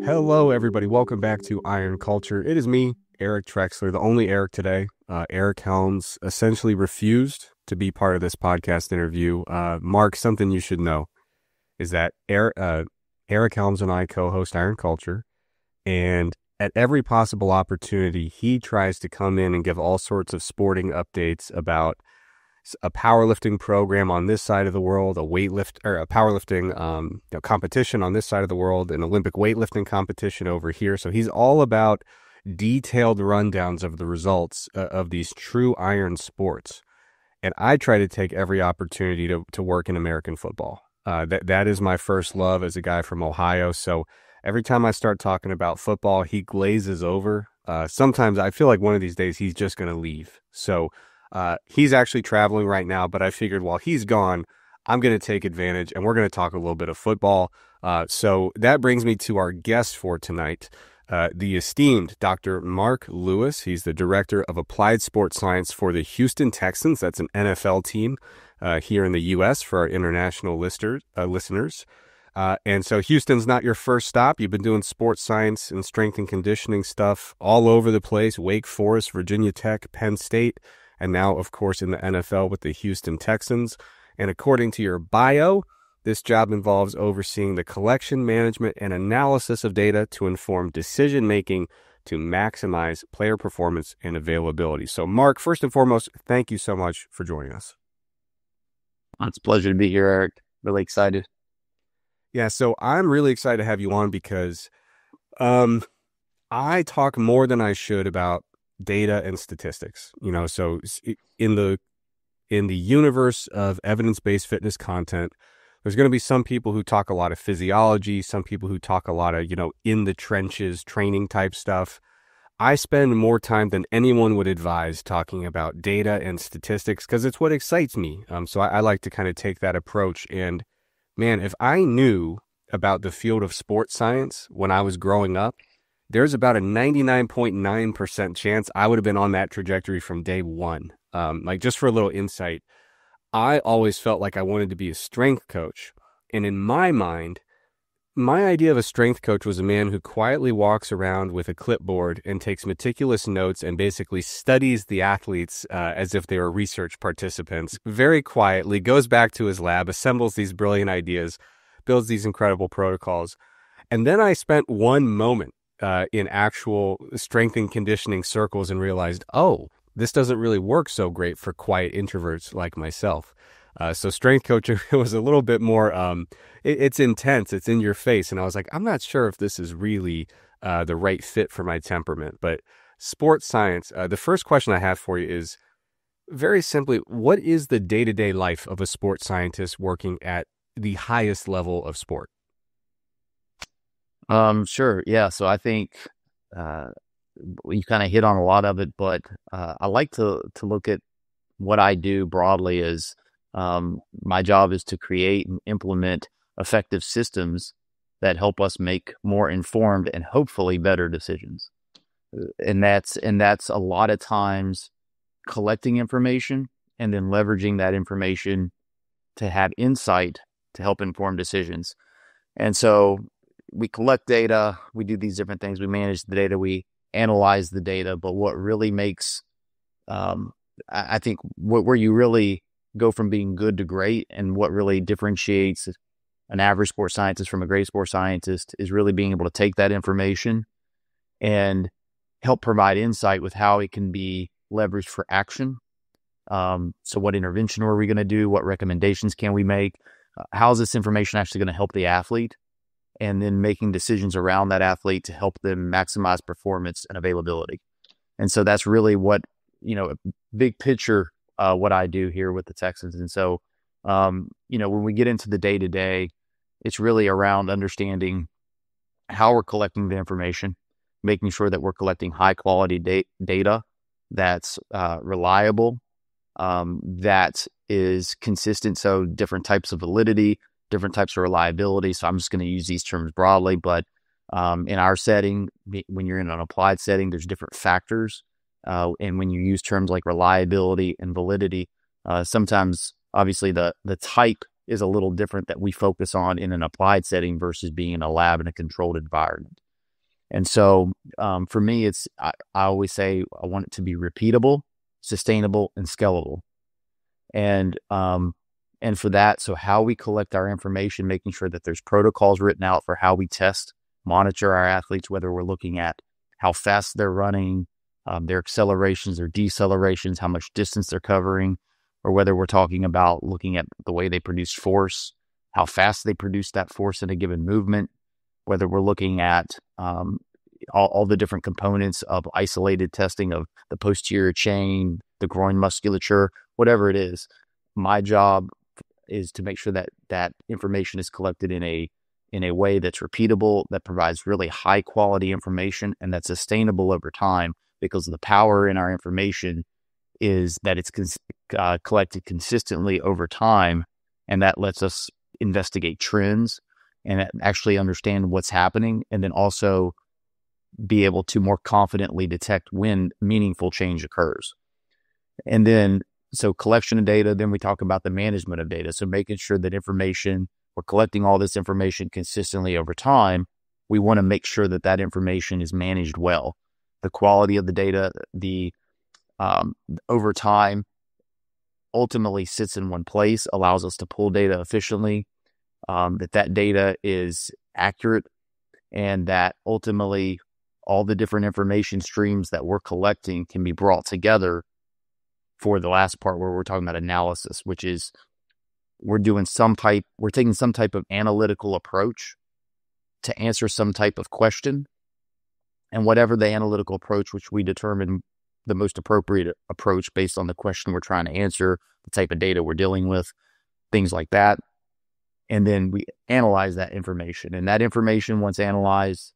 Hello, everybody. Welcome back to Iron Culture. It is me, Eric Trexler, the only Eric today. Eric Helms essentially refused to be part of this podcast interview. Mark, something you should know is that Eric Helms and I co-host Iron Culture, and at every possible opportunity, he tries to come in and give all sorts of sporting updates about a powerlifting program on this side of the world, a powerlifting competition on this side of the world, an Olympic weightlifting competition over here. So he's all about detailed rundowns of the results of these true iron sports. And I try to take every opportunity to work in American football. That is my first love as a guy from Ohio. So every time I start talking about football, he glazes over. Sometimes I feel like one of these days he's just going to leave. So he's actually traveling right now, but I figured while he's gone, I'm going to take advantage and we're going to talk a little bit of football. So that brings me to our guest for tonight, the esteemed Dr. Marc Lewis. He's the Director of Applied Sports Science for the Houston Texans. That's an NFL team here in the U.S. for our international listeners. And so Houston's not your first stop. You've been doing sports science and strength and conditioning stuff all over the place: Wake Forest, Virginia Tech, Penn State, and now, of course, in the NFL with the Houston Texans. And according to your bio, this job involves overseeing the collection, management, and analysis of data to inform decision-making to maximize player performance and availability. So, Mark, first and foremost, thank you so much for joining us. It's a pleasure to be here, Eric. Really excited. Yeah, so I'm really excited to have you on because I talk more than I should about data and statistics, so in the universe of evidence-based fitness content, there's going to be some people who talk a lot of physiology, some people who talk a lot of, in the trenches training type stuff. I spend more time than anyone would advise talking about data and statistics because it's what excites me. So I like to kind of take that approach. And man, if I knew about the field of sports science when I was growing up, there's about a 99.9% chance I would have been on that trajectory from day one. Just for a little insight, I always felt like I wanted to be a strength coach. And in my mind, my idea of a strength coach was a man who quietly walks around with a clipboard and takes meticulous notes and basically studies the athletes as if they were research participants, very quietly, goes back to his lab, assembles these brilliant ideas, builds these incredible protocols. And then I spent one moment in actual strength and conditioning circles and realized, oh, this doesn't really work so great for quiet introverts like myself. So strength coaching was a little bit more, it's intense, it's in your face. And I was like, I'm not sure if this is really the right fit for my temperament. But sports science, the first question I have for you is very simply, what is the day-to-day life of a sports scientist working at the highest level of sport? Sure. Yeah. So I think, you kind of hit on a lot of it, but, I like to look at what I do broadly as, my job is to create and implement effective systems that help us make more informed and hopefully better decisions. And that's a lot of times collecting information and then leveraging that information to have insight to help inform decisions. And so we collect data, we do these different things, we manage the data, we analyze the data, but what really makes, I think where you really go from being good to great and what really differentiates an average sports scientist from a great sports scientist is really being able to take that information and help provide insight with how it can be leveraged for action. So what intervention are we going to do? What recommendations can we make? How is this information actually going to help the athlete? And then making decisions around that athlete to help them maximize performance and availability. And so that's really what, big picture, what I do here with the Texans. And so, when we get into the day-to-day, it's really around understanding how we're collecting the information, making sure that we're collecting high-quality data that's reliable, that is consistent. So different types of validity, different types of reliability. So I'm just going to use these terms broadly, but in our setting, when you're in an applied setting, there's different factors. And when you use terms like reliability and validity, sometimes obviously the type is a little different that we focus on in an applied setting versus being in a lab in a controlled environment. And so for me, I always say I want it to be repeatable, sustainable, and scalable. And for that, so how we collect our information, making sure that there's protocols written out for how we test, monitor our athletes, whether we're looking at how fast they're running, their accelerations or decelerations, how much distance they're covering, or whether we're talking about looking at the way they produce force, how fast they produce that force in a given movement, whether we're looking at all the different components of isolated testing of the posterior chain, the groin musculature, whatever it is. My job is to make sure that that information is collected in a way that's repeatable, that provides really high quality information, and that's sustainable over time, because the power in our information is that it's collected consistently over time, and that lets us investigate trends and actually understand what's happening, and then also be able to more confidently detect when meaningful change occurs. And then, so collection of data, then we talk about the management of data. So making sure that we're collecting all this information consistently over time. We want to make sure that that information is managed well. The quality of the data, over time, ultimately sits in one place, allows us to pull data efficiently, that data is accurate, and that ultimately all the different information streams that we're collecting can be brought together for the last part where we're talking about analysis, which is we're taking some type of analytical approach to answer some type of question. And whatever the analytical approach, which we determine the most appropriate approach based on the question we're trying to answer, the type of data we're dealing with, things like that. And then we analyze that information. And that information, once analyzed,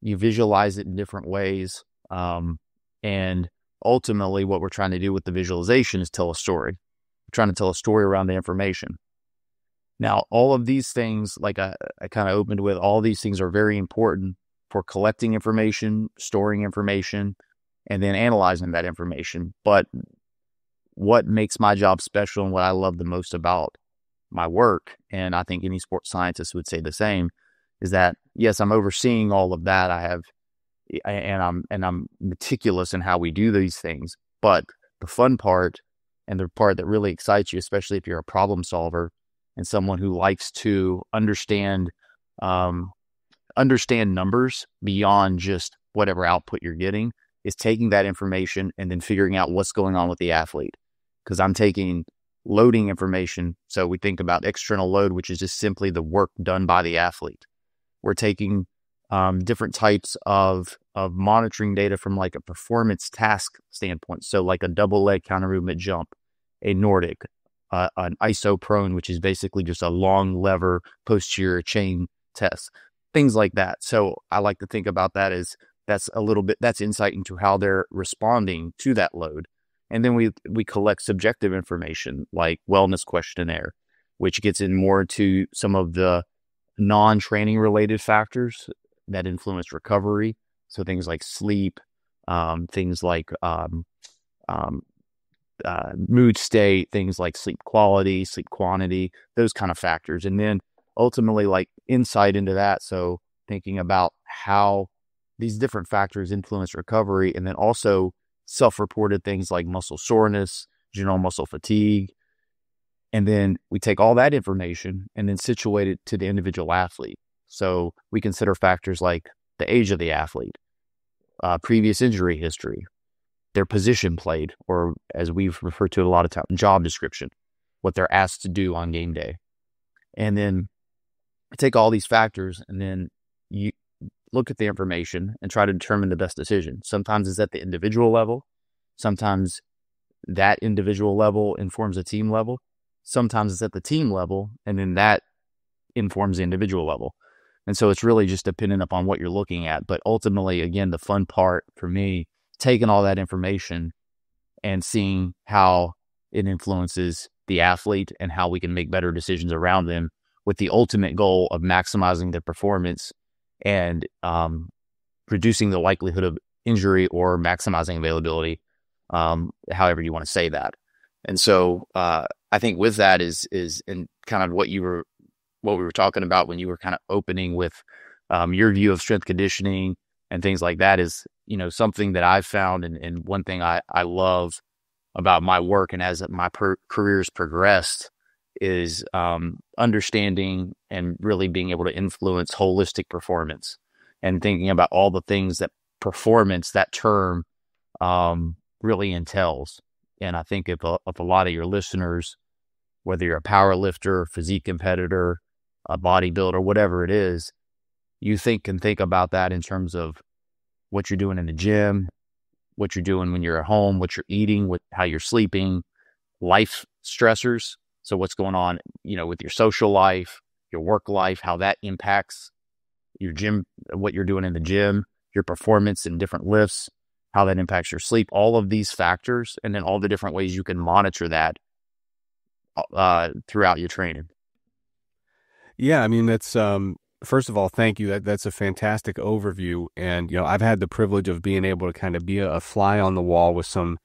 you visualize it in different ways. And ultimately, what we're trying to do with the visualization is tell a story. We're trying to tell a story around the information. Now, all of these things, like I kind of opened with, all these things are very important for collecting information, storing information, and then analyzing that information. But what makes my job special and what I love the most about my work, and I think any sports scientist would say the same, is that, yes, I'm overseeing all of that. I'm meticulous in how we do these things. But the fun part, and the part that really excites you, especially if you're a problem solver and someone who likes to understand numbers beyond just whatever output you're getting, is taking that information and then figuring out what's going on with the athlete. Because I'm taking loading information. So we think about external load, which is just simply the work done by the athlete. We're taking different types of monitoring data from like a performance task standpoint. So like a double leg counter movement jump, a Nordic, an iso prone, which is basically just a long lever posterior chain test, things like that. So I like to think about that as that's insight into how they're responding to that load. And then we collect subjective information like wellness questionnaire, which gets in more to some of the non-training related factors that influence recovery. So things like sleep, things like mood state, things like sleep quality, sleep quantity, those kind of factors. And then ultimately like insight into that. So thinking about how these different factors influence recovery, and then also self-reported things like muscle soreness, general muscle fatigue. And then we take all that information and then situate it to the individual athlete. So we consider factors like the age of the athlete, previous injury history, their position played, or as we've referred to it a lot of times, job description, what they're asked to do on game day. And then take all these factors and then you look at the information and try to determine the best decision. Sometimes it's at the individual level. Sometimes that individual level informs a team level. Sometimes it's at the team level, and then that informs the individual level. And so it's really just dependent upon what you're looking at. But ultimately, again, the fun part for me, taking all that information and seeing how it influences the athlete and how we can make better decisions around them, with the ultimate goal of maximizing their performance and reducing the likelihood of injury or maximizing availability, however you want to say that. And so I think with that is in kind of what we were talking about when you were kind of opening with your view of strength conditioning and things like that is, something that I've found. And one thing I love about my work and as my career's progressed is understanding and really being able to influence holistic performance and thinking about all the things that performance, that term, really entails. And I think if a lot of your listeners, whether you're a power lifter, physique competitor, a bodybuilder, whatever it is, you can think about that in terms of what you're doing in the gym, what you're doing when you're at home, what you're eating, how you're sleeping, life stressors. So what's going on, with your social life, your work life, how that impacts your gym, what you're doing in the gym, your performance in different lifts, how that impacts your sleep, all of these factors, and then all the different ways you can monitor that throughout your training. Yeah, I mean, that's first of all, thank you. That's a fantastic overview. And, I've had the privilege of being able to kind of be a fly on the wall with some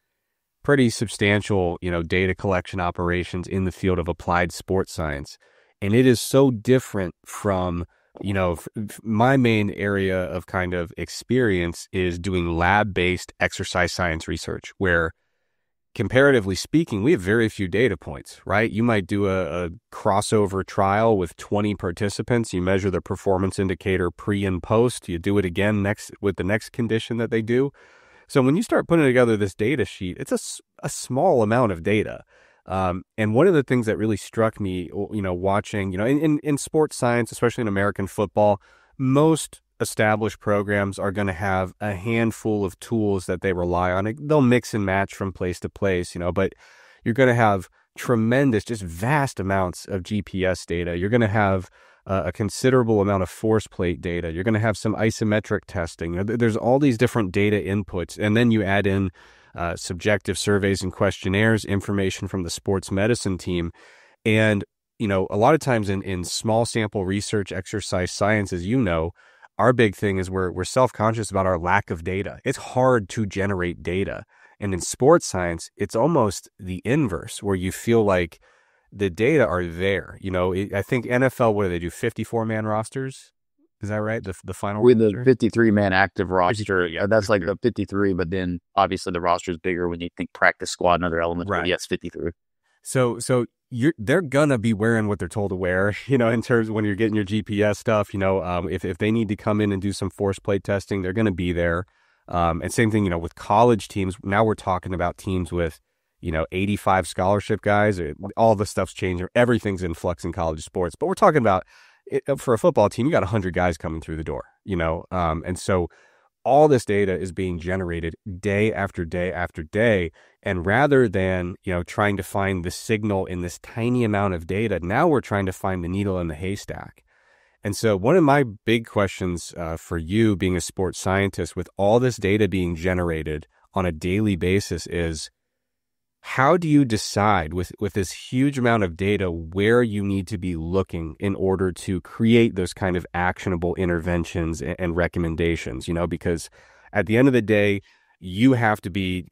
pretty substantial, data collection operations in the field of applied sports science. And it is so different from, my main area of kind of experience is doing lab-based exercise science research, where comparatively speaking, we have very few data points, right? You might do a crossover trial with 20 participants. You measure the performance indicator pre and post. You do it again next with the next condition that they do. So when you start putting together this data sheet, it's a small amount of data. And one of the things that really struck me, watching, in sports science, especially in American football, most established programs are going to have a handful of tools that they rely on. They'll mix and match from place to place, but you're going to have tremendous, just vast amounts of GPS data. You're going to have a considerable amount of force plate data. You're going to have some isometric testing. There's all these different data inputs, and then you add in subjective surveys and questionnaires, information from the sports medicine team. And, a lot of times in small sample research, exercise science, as our big thing is we're self-conscious about our lack of data. It's hard to generate data. And in sports science, it's almost the inverse, where you feel like the data are there. I think NFL, what do they do, 54-man rosters? Is that right? The final with the 53-man active roster. Yeah, that's like the 53, but then obviously the roster is bigger when you think practice squad and other elements. Right. But yes, 53. So they're gonna be wearing what they're told to wear, in terms of when you're getting your GPS stuff, if they need to come in and do some force plate testing, they're gonna be there. And same thing, with college teams. Now we're talking about teams with, 85 scholarship guys. All the stuff's changing. Everything's in flux in college sports. But we're talking about for a football team, you got 100 guys coming through the door, and so all this data is being generated day after day after day. And rather than, trying to find the signal in this tiny amount of data, now we're trying to find the needle in the haystack. And so one of my big questions for you being a sports scientist with all this data being generated on a daily basis is, how do you decide with this huge amount of data where you need to be looking in order to create those kind of actionable interventions and recommendations? Because at the end of the day, you have to be,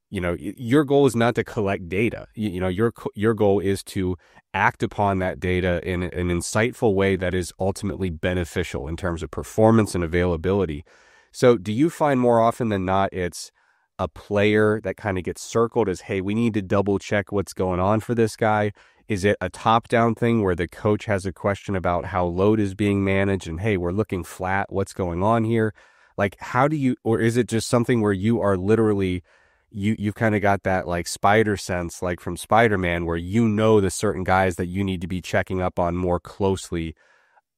your goal is not to collect data. Your goal is to act upon that data in an insightful way that is ultimately beneficial in terms of performance and availability. So do you find more often than not it's a player that kind of gets circled as, hey, we need to double check what's going on for this guy? Is it a top-down thing where the coach has a question about how load is being managed and, hey, we're looking flat, what's going on here? Like, how do you, or is it just something where you are literally, you've kind of got that like spider sense, like from Spider-Man, where the certain guys that you need to be checking up on more closely?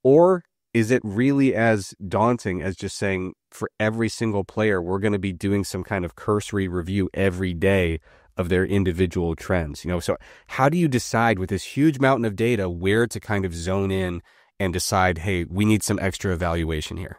Or is it really as daunting as just saying, for every single player, we're going to be doing some kind of cursory review every day of their individual trends? So how do you decide with this huge mountain of data where to kind of zone in and decide, hey, we need some extra evaluation here?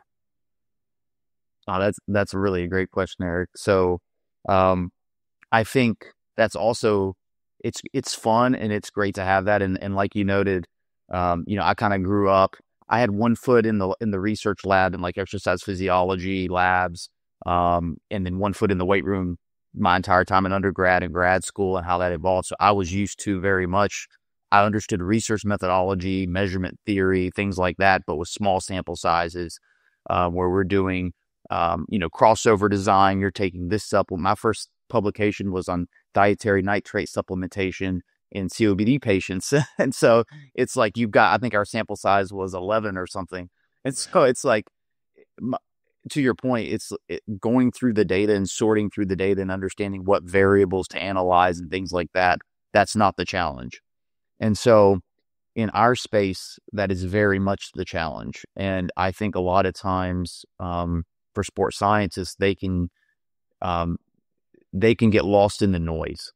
Oh, that's a really great question, Eric. So, I think that's also, it's fun and it's great to have that. And like you noted, I kind of grew up, I had one foot in the research lab and like exercise physiology labs, and then one foot in the weight room my entire time in undergrad and grad school and how that evolved. So I was used to very much, I understood research methodology, measurement theory, things like that, but with small sample sizes, where we're doing crossover design. You're taking this supplement. My first publication was on dietary nitrate supplementation in COPD patients. And so it's like I think our sample size was 11 or something. And so it's like, to your point, it's going through the data and sorting through the data and understanding what variables to analyze and things like that. That's not the challenge. And so in our space, that is very much the challenge. And I think a lot of times for sports scientists, they can get lost in the noise.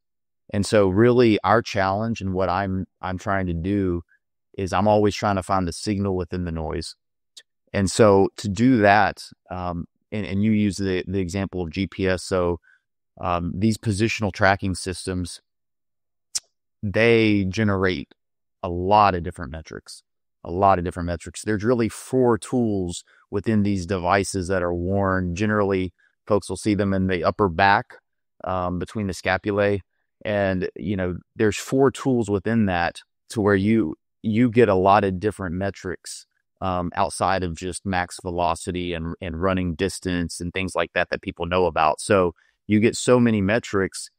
And so really our challenge and what I'm trying to do is I'm always trying to find the signal within the noise. And so to do that, and you use the example of GPS. So these positional tracking systems, they generate a lot of different metrics. There's really 4 tools within these devices that are worn. Generally, folks will see them in the upper back between the scapulae. And, there's 4 tools within that to where you get a lot of different metrics outside of just max velocity and running distance and things like that people know about. So you get so many metrics,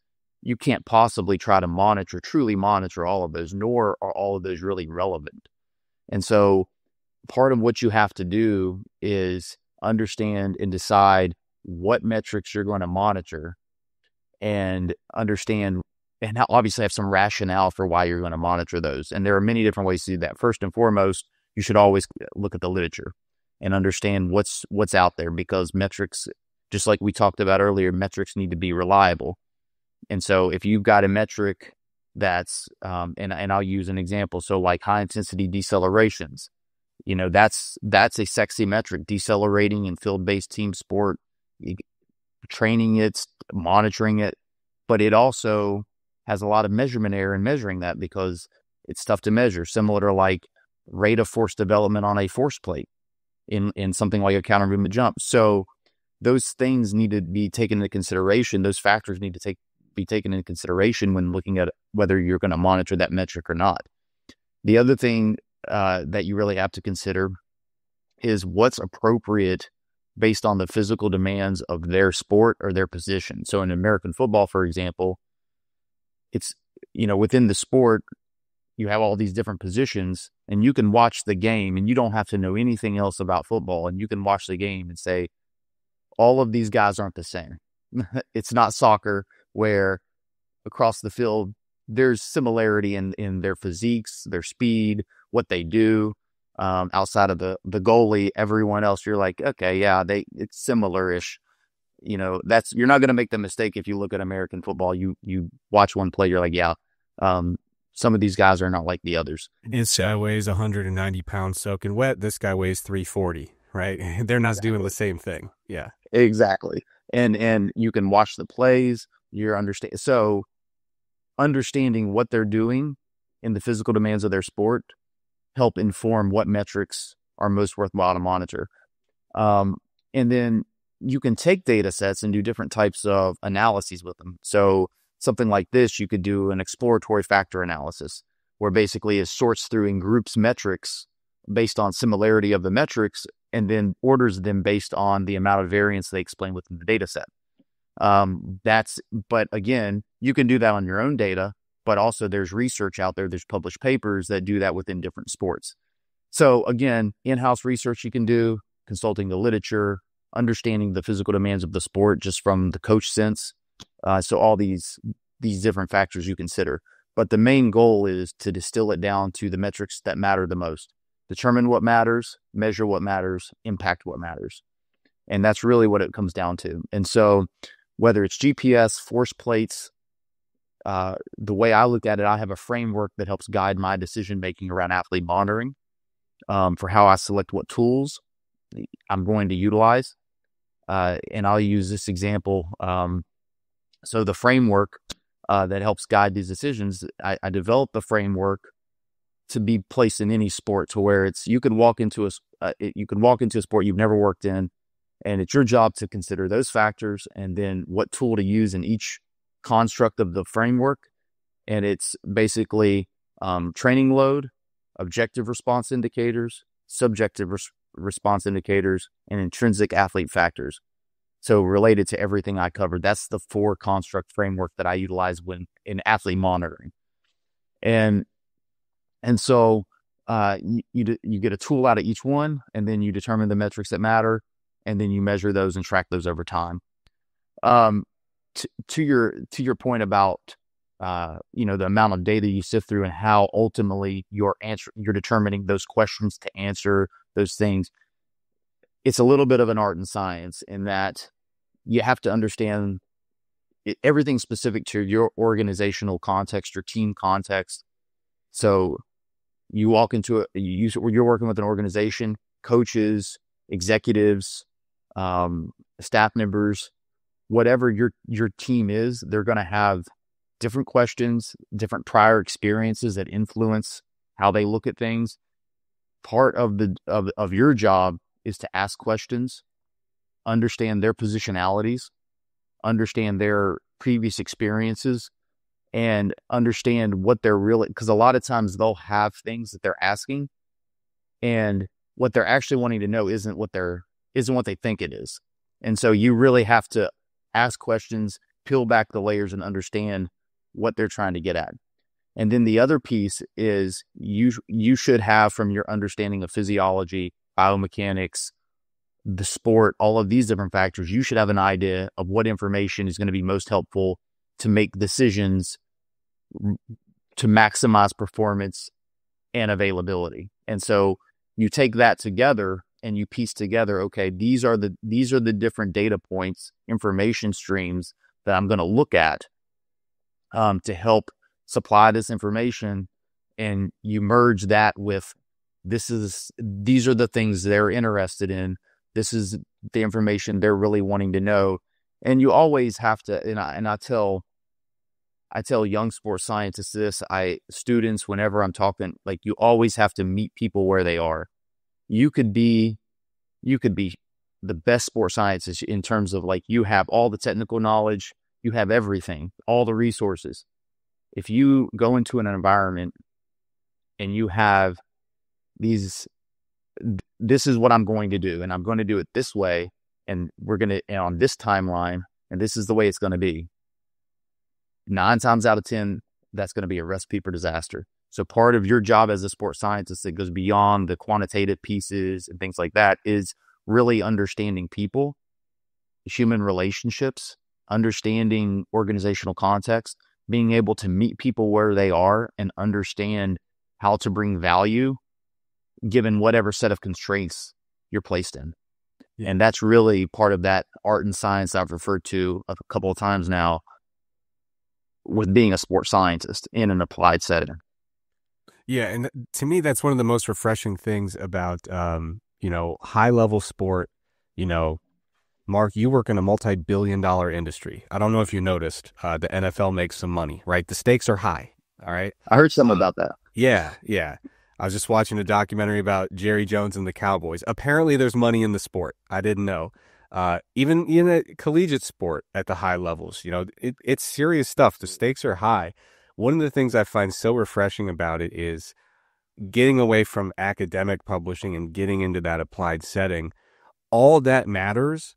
you can't possibly try to truly monitor all of those, nor are all of those really relevant. And so part of what you have to do is understand and decide what metrics you're going to monitor and understand and obviously have some rationale for why you're going to monitor those. And there are many different ways to do that. First and foremost, you should always look at the literature and understand what's out there, because metrics, just like we talked about earlier, metrics need to be reliable. And so if you've got a metric that's, and I'll use an example. So like high intensity decelerations, that's a sexy metric. Decelerating in field-based team sport, training it, monitoring it, but it also has a lot of measurement error in measuring that because it's tough to measure, similar to like rate of force development on a force plate in something like a counter movement jump. So those things need to be taken into consideration. Those factors need to be taken into consideration when looking at whether you're going to monitor that metric or not. The other thing that you really have to consider is what's appropriate based on the physical demands of their sport or their position. So in American football, for example, it's, within the sport, you have all these different positions and you can watch the game and you don't have to know anything else about football. And you can watch the game and say, all of these guys aren't the same. It's not soccer where across the field, there's similarity in their physiques, their speed, what they do. Outside of the goalie, everyone else, you're like, okay, yeah, it's similar-ish. You're not going to make the mistake if you look at American football. You watch one play, you're like, yeah, some of these guys are not like the others. This guy weighs 190 pounds soaking wet. This guy weighs 340, right? They're not doing the same thing. Yeah, exactly. And you can watch the plays. So understanding what they're doing in the physical demands of their sport help inform what metrics are most worthwhile to monitor. And then you can take data sets and do different types of analyses with them. So something like this, you could do an exploratory factor analysis, where basically it sorts through and groups metrics based on similarity of the metrics and then orders them based on the amount of variance they explain within the data set. But again, you can do that on your own data, but also there's research out there, there's published papers that do that within different sports. So again, in-house research you can do, consulting the literature, understanding the physical demands of the sport just from the coach sense. So all these different factors you consider. But the main goal is to distill it down to the metrics that matter the most. Determine what matters, measure what matters, impact what matters. And that's really what it comes down to. And so whether it's GPS, force plates, the way I look at it, I have a framework that helps guide my decision-making around athlete monitoring for how I select what tools I'm going to utilize. And I'll use this example. So the framework that helps guide these decisions, I developed the framework to be placed in any sport, to where you can walk into a sport you've never worked in, and it's your job to consider those factors and then what tool to use in each construct of the framework. And it's basically training load, objective response indicators, subjective response indicators, and intrinsic athlete factors. So related to everything I covered, that's the 4-construct framework that I utilize when in athlete monitoring. And so you get a tool out of each one, and then you determine the metrics that matter, and then you measure those and track those over time. To your point about the amount of data you sift through and how ultimately you're determining those questions to answer those things. It's a little bit of an art and science in that you have to understand everything specific to your organizational context, your team context. So you walk into you're working with an organization, coaches, executives, staff members, whatever your team is, they're going to have different questions, different prior experiences that influence how they look at things. Part of your job is to ask questions, understand their positionalities, understand their previous experiences, and understand what they're really, because a lot of times they'll have things that they're asking, and what they're actually wanting to know isn't what they think it is. And so you really have to ask questions, peel back the layers, and understand what they're trying to get at. And then the other piece is you should have, from your understanding of physiology, biomechanics, the sport, all of these different factors, you should have an idea of what information is going to be most helpful to make decisions to maximize performance and availability. And so you take that together and you piece together, okay, these are the different data points, information streams that I'm going to look at to help supply this information, and you merge that with these are the things they're interested in. This is the information they're really wanting to know. And you always have to, and I tell young sports scientists this, students, whenever I'm talking, like, you always have to meet people where they are. You could be the best sports scientist in terms of, like, you have all the technical knowledge, you have everything, all the resources. If you go into an environment and you have this is what I'm going to do, and I'm going to do it this way, and we're going to, on this timeline, and this is the way it's going to be. 9 times out of 10, that's going to be a recipe for disaster. So part of your job as a sports scientist that goes beyond the quantitative pieces and things like that is really understanding people, human relationships, understanding organizational context, being able to meet people where they are and understand how to bring value given whatever set of constraints you're placed in. Yeah. And that's really part of that art and science I've referred to a couple of times now with being a sports scientist in an applied setting. Yeah, and to me, that's one of the most refreshing things about, high-level sport. Mark, you work in a multi-billion-dollar industry. I don't know if you noticed, the NFL makes some money, right? The stakes are high, all right? I heard something about that. Yeah. I was just watching a documentary about Jerry Jones and the Cowboys. Apparently, there's money in the sport. I didn't know. Even in a collegiate sport at the high levels, it's serious stuff. The stakes are high. One of the things I find so refreshing about it is getting away from academic publishing and getting into that applied setting. All that matters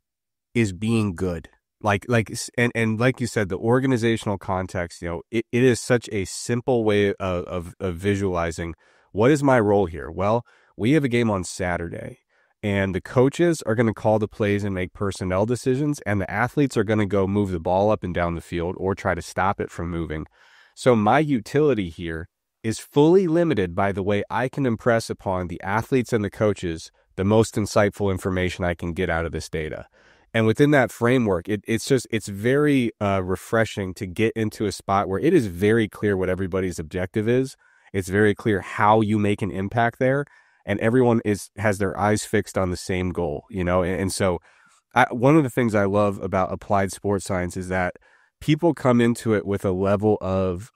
is being good. Like like you said, the organizational context, it is such a simple way of visualizing what is my role here. Well, we have a game on Saturday, and the coaches are going to call the plays and make personnel decisions, and the athletes are going to go move the ball up and down the field or try to stop it from moving. So my utility here is fully limited by the way I can impress upon the athletes and the coaches the most insightful information I can get out of this data. And within that framework, it's very refreshing to get into a spot where it is very clear what everybody's objective is. It's very clear how you make an impact there, and everyone has their eyes fixed on the same goal, And so one of the things I love about applied sports science is that people come into it with a level of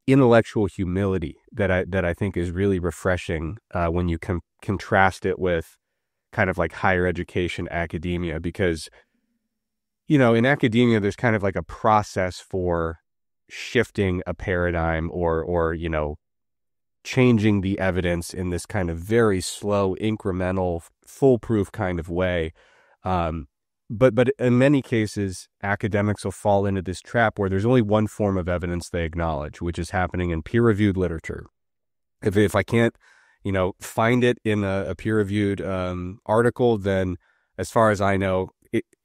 intellectual humility that I think is really refreshing when you contrast it with kind of like higher education academia, because in academia there's kind of like a process for shifting a paradigm or changing the evidence in this kind of very slow, incremental, foolproof kind of way. But in many cases, academics will fall into this trap where there's only one form of evidence they acknowledge, which is happening in peer-reviewed literature. If I can't, find it in a peer-reviewed article, then as far as I know,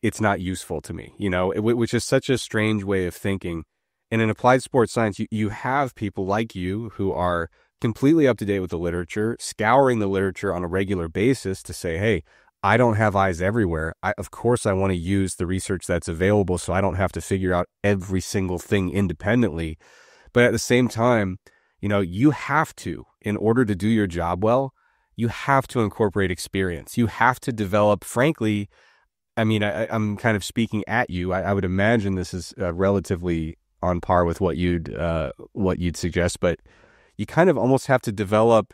it's not useful to me, which is such a strange way of thinking. And in applied sports science, you have people like you who are completely up to date with the literature, scouring the literature on a regular basis to say, hey, I don't have eyes everywhere. Of course, I want to use the research that's available so I don't have to figure out every single thing independently. But at the same time, you have to, in order to do your job well, you have to incorporate experience. You have to develop, frankly, I mean, I'm kind of speaking at you. I would imagine this is relatively on par with what you'd suggest, but you kind of almost have to develop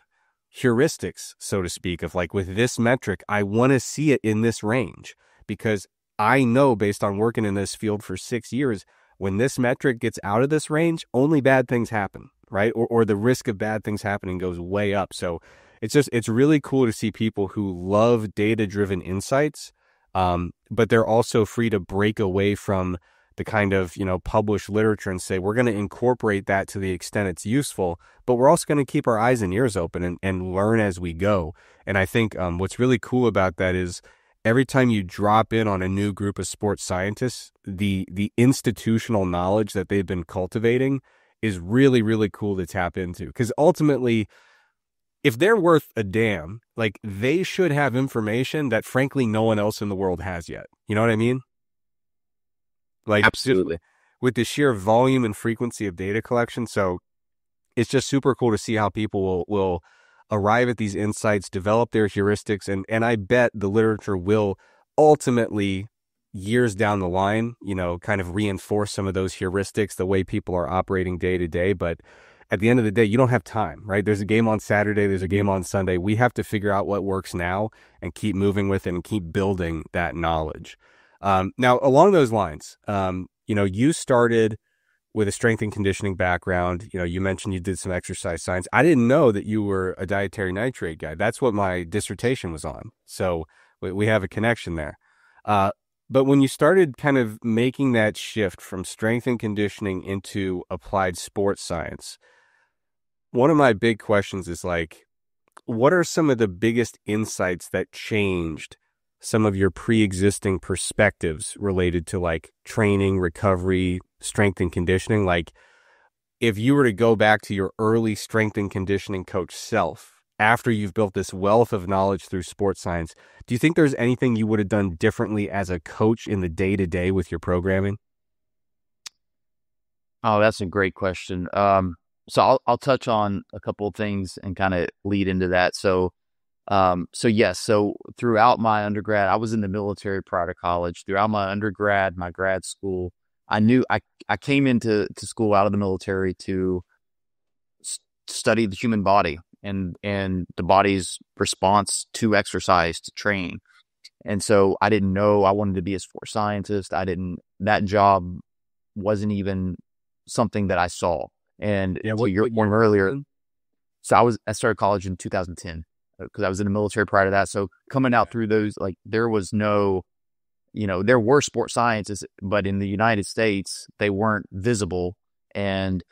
heuristics, so to speak, of like, with this metric, I want to see it in this range, because I know based on working in this field for 6 years, when this metric gets out of this range, only bad things happen, right? Or the risk of bad things happening goes way up. So it's really cool to see people who love data-driven insights, but they're also free to break away from the kind of, published literature and say, we're going to incorporate that to the extent it's useful, but we're also going to keep our eyes and ears open and learn as we go. And I think what's really cool about that is every time you drop in on a new group of sports scientists, the institutional knowledge that they've been cultivating is really, really cool to tap into. Because ultimately, if they're worth a damn, like, they should have information that frankly no one else in the world has yet. You know what I mean? Like, Absolutely. with the sheer volume and frequency of data collection. So it's just super cool to see how people will arrive at these insights, develop their heuristics, and I bet the literature will ultimately, years down the line, kind of reinforce some of those heuristics, the way people are operating day to day. But at the end of the day, you don't have time, right? There's a game on Saturday, there's a game on Sunday. We have to figure out what works now and keep moving with it and keep building that knowledge. Now, along those lines, you started with a strength and conditioning background. You mentioned you did some exercise science. I didn't know that you were a dietary nitrate guy. That's what my dissertation was on. So we have a connection there. But when you started kind of making that shift from strength and conditioning into applied sports science, one of my big questions is like, what are some of the biggest insights that changed some of your pre-existing perspectives related to like training, recovery, strength and conditioning? Like, if you were to go back to your early strength and conditioning coach self, after you've built this wealth of knowledge through sports science, do you think there's anything you would have done differently as a coach in the day-to-day with your programming? Oh, that's a great question. So I'll touch on a couple of things and kind of lead into that. So yes, so throughout my undergrad, I was in the military prior to college. Throughout my undergrad, my grad school, I knew I came into school out of the military to study the human body and the body's response to exercise, to train. And so I didn't know I wanted to be a sports scientist. That job wasn't even something that I saw. And Yeah, to your point earlier, so I started college in 2010. Because I was in the military prior to that. So coming out through those, like, there was no, there were sports scientists, but in the United States, they weren't visible. And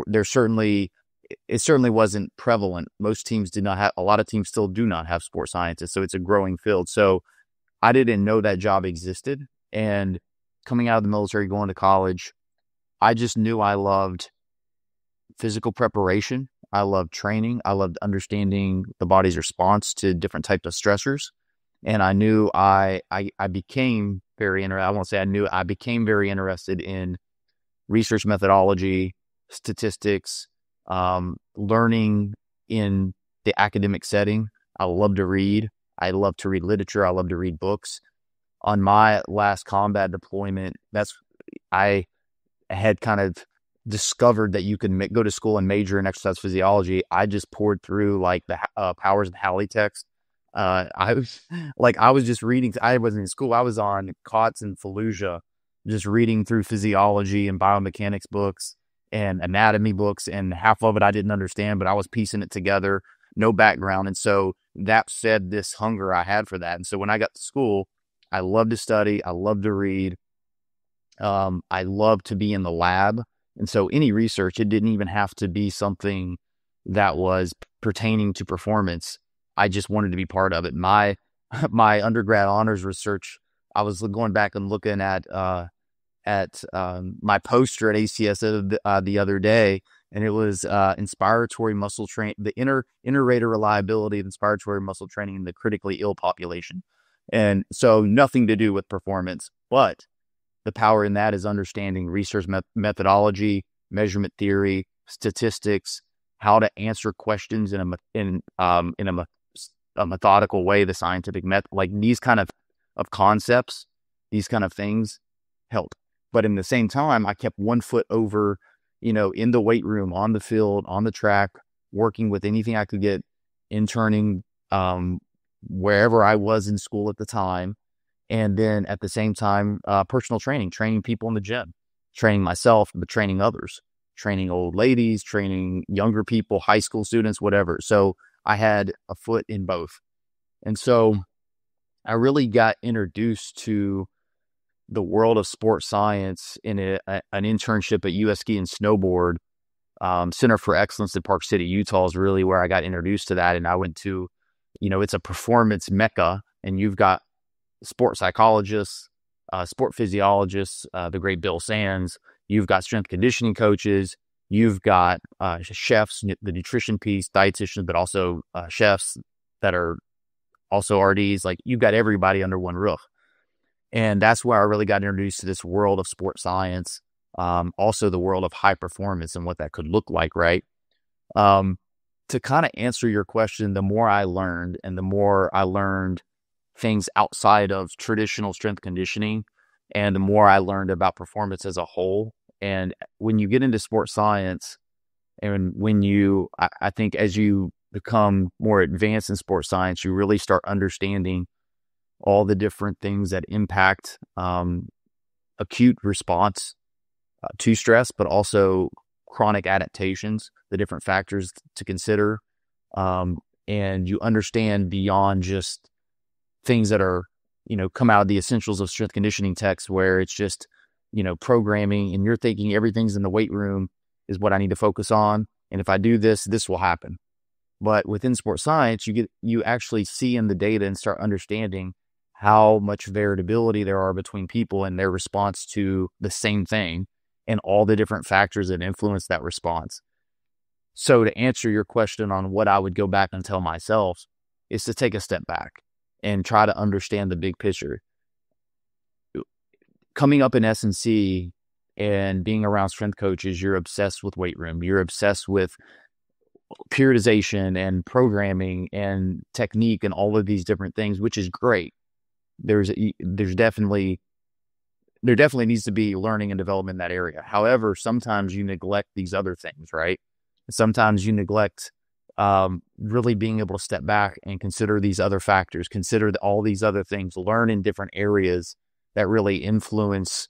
it certainly wasn't prevalent. Most teams did not have, a lot of teams still do not have sports scientists. So it's a growing field. So I didn't know that job existed. And coming out of the military, going to college, I just knew I loved physical preparation. I loved training. I loved understanding the body's response to different types of stressors. And I knew I became very interested. I won't say I knew, I became very interested in research methodology, statistics, learning in the academic setting. I love to read. I love to read literature. I love to read books. On my last combat deployment, I had kind of discovered that you could go to school and major in exercise physiology. I just poured through like the Powers and Halley text. I was just reading. I wasn't in school. I was on COTS and Fallujah, just reading through physiology and biomechanics books. and anatomy books, and half of it I didn't understand, but I was piecing it together, no background. And so that said, this hunger I had for that. And so when I got to school, I loved to study. I loved to read. I loved to be in the lab. And so any research, it didn't even have to be something that was pertaining to performance. I just wanted to be part of it. My undergrad honors research, I was going back and looking at my poster at ACS the other day, and it was inspiratory muscle training, the inter-rater reliability of inspiratory muscle training in the critically ill population. And so nothing to do with performance, but the power in that is understanding research methodology, measurement theory, statistics, how to answer questions in a methodical way, the scientific method, like these kind of concepts, these kind of things help. But in the same time, I kept one foot over, in the weight room, on the field, on the track, working with anything I could get, interning, wherever I was in school at the time. And then at the same time, personal training people in the gym, training myself, but training others, training old ladies, training younger people, high school students, whatever. So I had a foot in both. And so I really got introduced to the world of sports science in an internship at US Ski and Snowboard. Center for Excellence in Park City, Utah is really where I got introduced to that. And I went to, it's a performance mecca, and you've got sport psychologists, sport physiologists, the great Bill Sands. You've got strength conditioning coaches. You've got chefs, the nutrition piece, dietitians, but also chefs that are also RDs. Like, you've got everybody under one roof. And that's where I really got introduced to this world of sports science, also the world of high performance and what that could look like, right? To kind of answer your question, the more I learned things outside of traditional strength conditioning, and the more I learned about performance as a whole. And when you get into sports science, and I think as you become more advanced in sports science, you really start understanding all the different things that impact acute response to stress, but also chronic adaptations, the different factors to consider. And you understand beyond just things that are, come out of the essentials of strength conditioning text, where it's just, programming, and you're thinking everything's in the weight room is what I need to focus on. And if I do this, this will happen. But within sports science, you actually see in the data and start understanding how much variability there are between people and their response to the same thing, and all the different factors that influence that response. So to answer your question on what I would go back and tell myself, is to take a step back and try to understand the big picture. Coming up in S&C and being around strength coaches, you're obsessed with weight room. You're obsessed with periodization and programming and technique and all of these different things, which is great. There definitely needs to be learning and development in that area. However, sometimes you neglect these other things, right? Sometimes you neglect really being able to step back and consider these other factors, consider all these other things, learn in different areas that really influence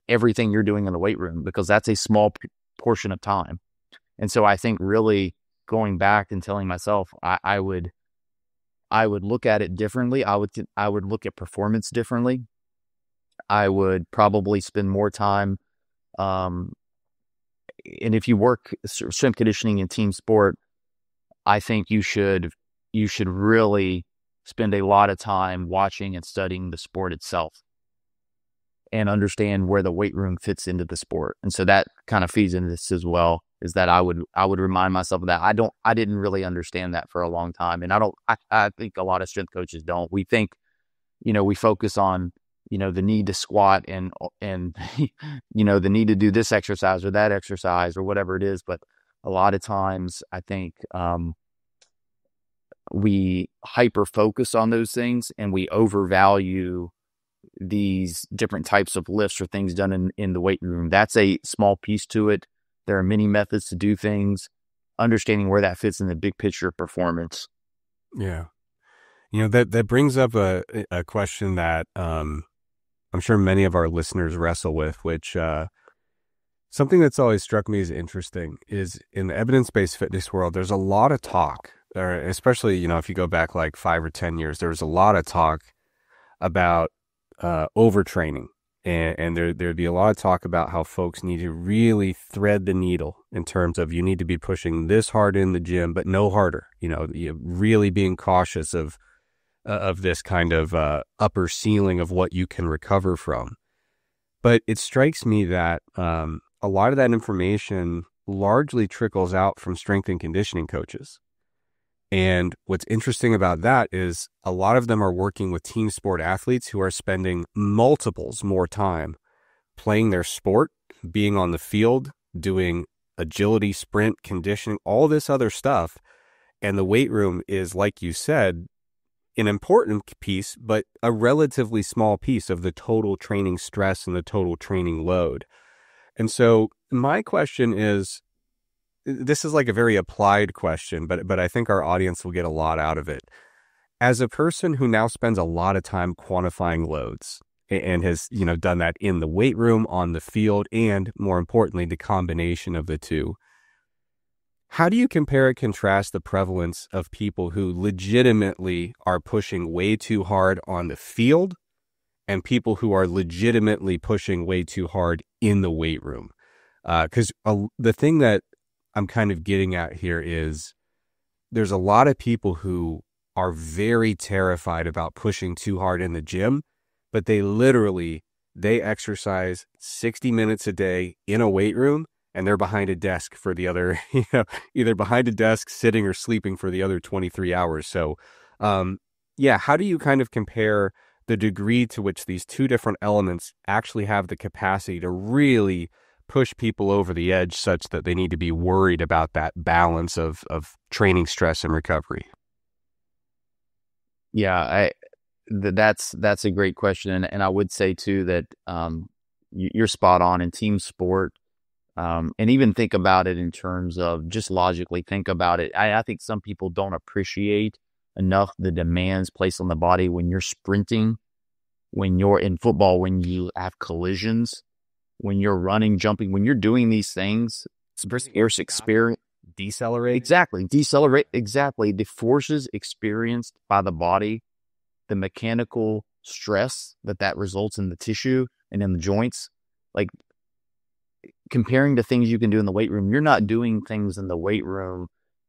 everything you're doing in the weight room, because that's a small portion of time. And so I think really going back and telling myself, I would look at it differently. I would look at performance differently. I would probably spend more time. And if you work strength conditioning in team sport, I think you should really spend a lot of time watching and studying the sport itself and understand where the weight room fits into the sport. And so that kind of feeds into this as well, is that I would remind myself of that. I didn't really understand that for a long time. And I think a lot of strength coaches don't. We think, we focus on, the need to squat and the need to do this exercise or that exercise or whatever it is. But a lot of times I think we hyper focus on those things, and we overvalue these different types of lifts or things done in the weight room. That's a small piece to it. There are many methods to do things, understanding where that fits in the big picture of performance. Yeah. That brings up a question that I'm sure many of our listeners wrestle with, which so Something that's always struck me as interesting is in the evidence-based fitness world, there's a lot of talk, or especially, if you go back like 5 or 10 years, there was a lot of talk about overtraining. And there'd be a lot of talk about how folks need to really thread the needle in terms of you need to be pushing this hard in the gym, but no harder. You really being cautious of this kind of upper ceiling of what you can recover from. But it strikes me that a lot of that information largely trickles out from strength and conditioning coaches. And what's interesting about that is a lot of them are working with team sport athletes who are spending multiples more time playing their sport, being on the field, doing agility, sprint, conditioning, all this other stuff. And the weight room is, like you said, an important piece, but a relatively small piece of the total training stress and the total training load. And so my question is, this is like a very applied question, but I think our audience will get a lot out of it. As a person who now spends a lot of time quantifying loads and has, done that in the weight room, on the field, and more importantly, the combination of the two, how do you compare and contrast the prevalence of people who legitimately are pushing way too hard on the field and people who are legitimately pushing way too hard in the weight room? Because the thing that I'm kind of getting at here is there's a lot of people who are very terrified about pushing too hard in the gym, but they exercise 60 minutes a day in a weight room, and they're behind a desk for the other, either behind a desk, sitting or sleeping for the other 23 hours. So, how do you kind of compare the degree to which these two different elements actually have the capacity to really push people over the edge such that they need to be worried about that balance of training stress and recovery? Yeah, that's a great question. And I would say too that you're spot on in team sport. And even think about it in terms of just logically think about it. I think some people don't appreciate enough the demands placed on the body when you're sprinting, when you're in football, when you have collisions, when you're running, jumping, when you're doing these things, fierce experience. Decelerate? Exactly. Decelerate. Exactly. The forces experienced by the body, the mechanical stress that results in the tissue and in the joints, like comparing to things you can do in the weight room, you're not doing things in the weight room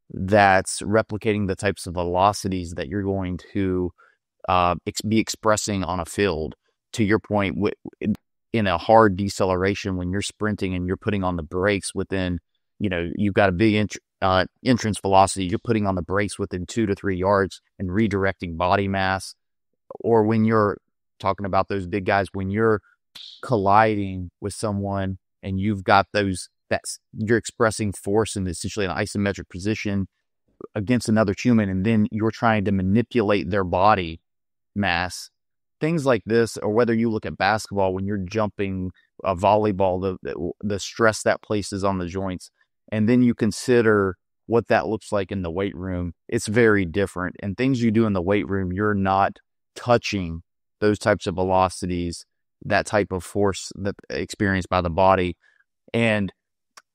that's replicating the types of velocities that you're going to be expressing on a field. To your point, in a hard deceleration, when you're sprinting and you're putting on the brakes within, you've got a big entrance velocity, you're putting on the brakes within 2 to 3 yards and redirecting body mass. Or when you're talking about those big guys, when you're colliding with someone and you've got you're expressing force in essentially an isometric position against another human, and then you're trying to manipulate their body mass. Things like this, or whether you look at basketball, when you're jumping a volleyball, the stress that places on the joints, and then you consider what that looks like in the weight room, it's very different. And things you do in the weight room, you're not touching those types of velocities, that type of force that experienced by the body. And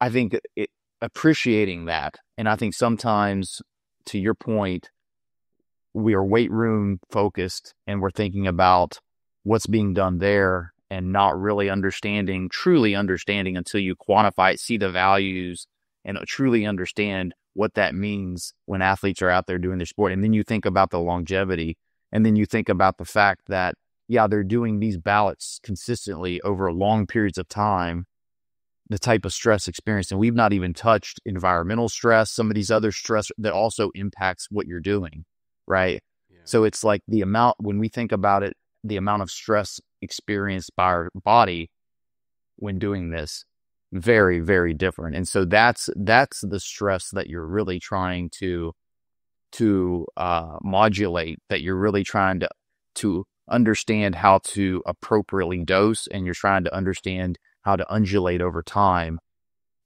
I think appreciating that, and I think sometimes, to your point, we are weight room focused and we're thinking about what's being done there and not really truly understanding until you quantify it, see the values, and truly understand what that means when athletes are out there doing their sport. And then you think about the longevity, and then you think about the fact that, they're doing these ballots consistently over long periods of time, the type of stress experienced. And we've not even touched environmental stress, some of these other stress that also impacts what you're doing. Right. Yeah. So it's like when we think about it, the amount of stress experienced by our body when doing this, very, very different. And so that's the stress that you're really trying to modulate, that you're really trying to understand how to appropriately dose, and you're trying to understand how to undulate over time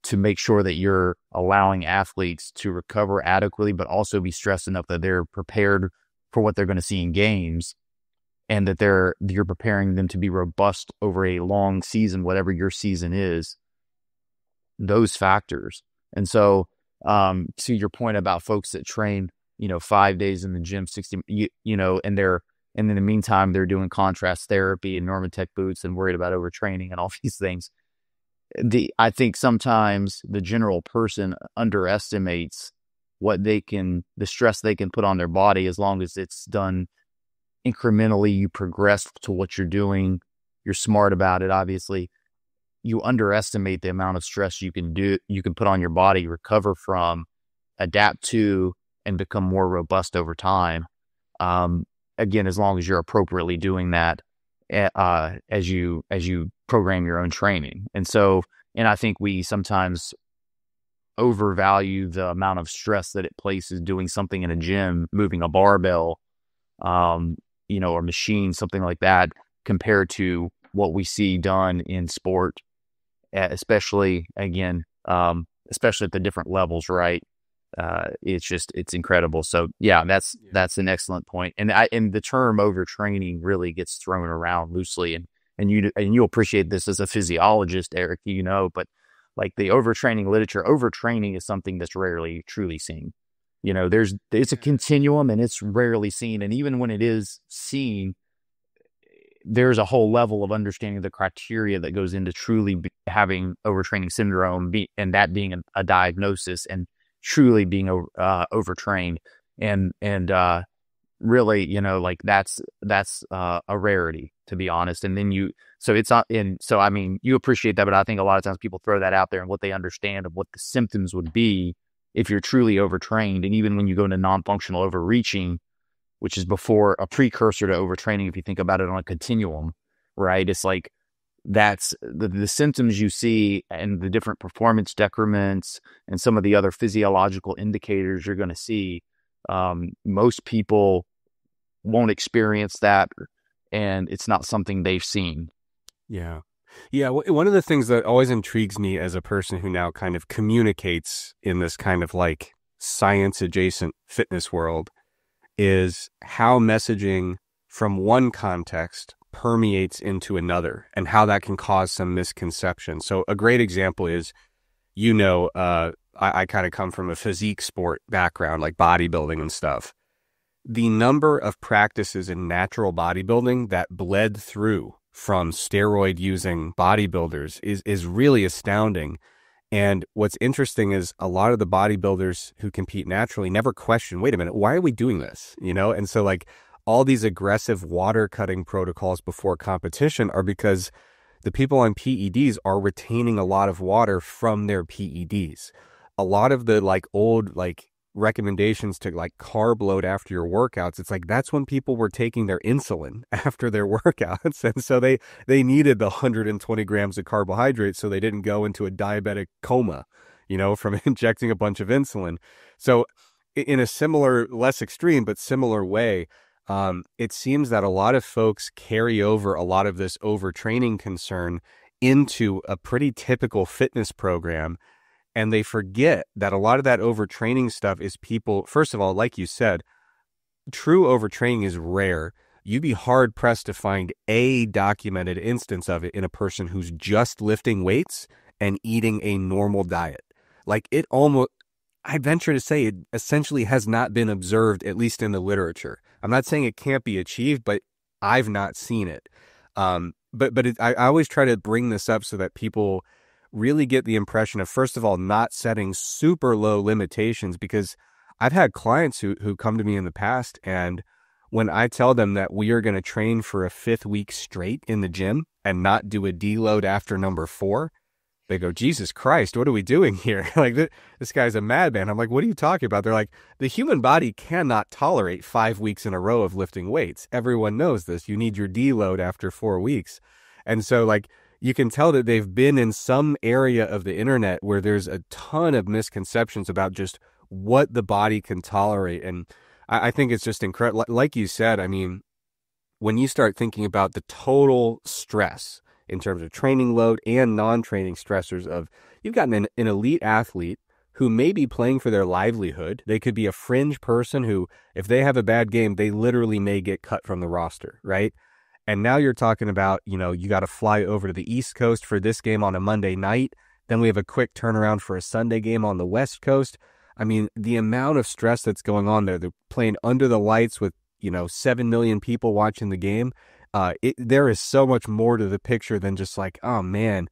to make sure that you're allowing athletes to recover adequately, but also be stressed enough that they're prepared for what they're going to see in games, and that you're preparing them to be robust over a long season, whatever your season is. those factors. And so, to your point about folks that train, 5 days in the gym, 60, and in the meantime, they're doing contrast therapy and Normatec boots and worried about overtraining and all these things. I think sometimes the general person underestimates the stress they can put on their body as long as it's done incrementally. You progress to what you're doing. You're smart about it, obviously. You underestimate the amount of stress you can put on your body, recover from, adapt to, and become more robust over time. Again, as long as you're appropriately doing that, as you program your own training. And I think we sometimes overvalue the amount of stress that it places doing something in a gym, moving a barbell, or machine, something like that, compared to what we see done in sport, especially at the different levels, right? It's incredible. So yeah, that's an excellent point. And the term overtraining really gets thrown around loosely, and you'll appreciate this as a physiologist, Eric, but like the overtraining literature, overtraining is something that's rarely truly seen. It's a continuum, and it's rarely seen. And even when it is seen, there's a whole level of understanding the criteria that goes into truly having overtraining syndrome, and that being a diagnosis, and truly being overtrained, and really, like that's a rarity, to be honest. And then you appreciate that, but I think a lot of times people throw that out there and what they understand of what the symptoms would be if you're truly overtrained. And even when you go into non-functional overreaching, which is before a precursor to overtraining, if you think about it on a continuum, right? It's like that's the symptoms you see and the different performance decrements and some of the other physiological indicators you're going to see. Most people won't experience that, and it's not something they've seen. Yeah. Yeah. One of the things that always intrigues me as a person who now kind of communicates in this kind of like science adjacent fitness world is how messaging from one context permeates into another, and how that can cause some misconception. So a great example is, I kind of come from a physique sport background, like bodybuilding and stuff. The number of practices in natural bodybuilding that bled through from steroid using bodybuilders is really astounding. And what's interesting is a lot of the bodybuilders who compete naturally never question, wait a minute, why are we doing this? And so like all these aggressive water cutting protocols before competition are because the people on PEDs are retaining a lot of water from their PEDs. A lot of the like old like recommendations to like carb load after your workouts, it's like that's when people were taking their insulin after their workouts, and so they needed the 120 grams of carbohydrates so they didn't go into a diabetic coma, from injecting a bunch of insulin. So in a similar, less extreme but similar way, it seems that a lot of folks carry over a lot of this overtraining concern into a pretty typical fitness program. And they forget that a lot of that overtraining stuff is people, first of all, like you said, true overtraining is rare. You'd be hard pressed to find a documented instance of it in a person who's just lifting weights and eating a normal diet. Like I venture to say it essentially has not been observed, at least in the literature. I'm not saying it can't be achieved, but I've not seen it. I always try to bring this up so that people really get the impression of, first of all, not setting super low limitations, because I've had clients who come to me in the past, and when I tell them that we are going to train for a 5th week straight in the gym and not do a deload after number 4, they go, Jesus Christ, what are we doing here? Like, this guy's a madman. I'm like, what are you talking about? They're like, the human body cannot tolerate 5 weeks in a row of lifting weights. Everyone knows this. You need your deload after 4 weeks. And so like, you can tell that they've been in some area of the internet where there's a ton of misconceptions about just what the body can tolerate. And I think it's just incredible. Like you said, I mean, when you start thinking about the total stress in terms of training load and non-training stressors of, you've got an elite athlete who may be playing for their livelihood. They could be a fringe person who, if they have a bad game, they literally may get cut from the roster, right? And now you're talking about, you got to fly over to the East Coast for this game on a Monday night. Then we have a quick turnaround for a Sunday game on the West Coast. I mean, the amount of stress that's going on there, they're playing under the lights with, 7 million people watching the game. There is so much more to the picture than just like, oh man,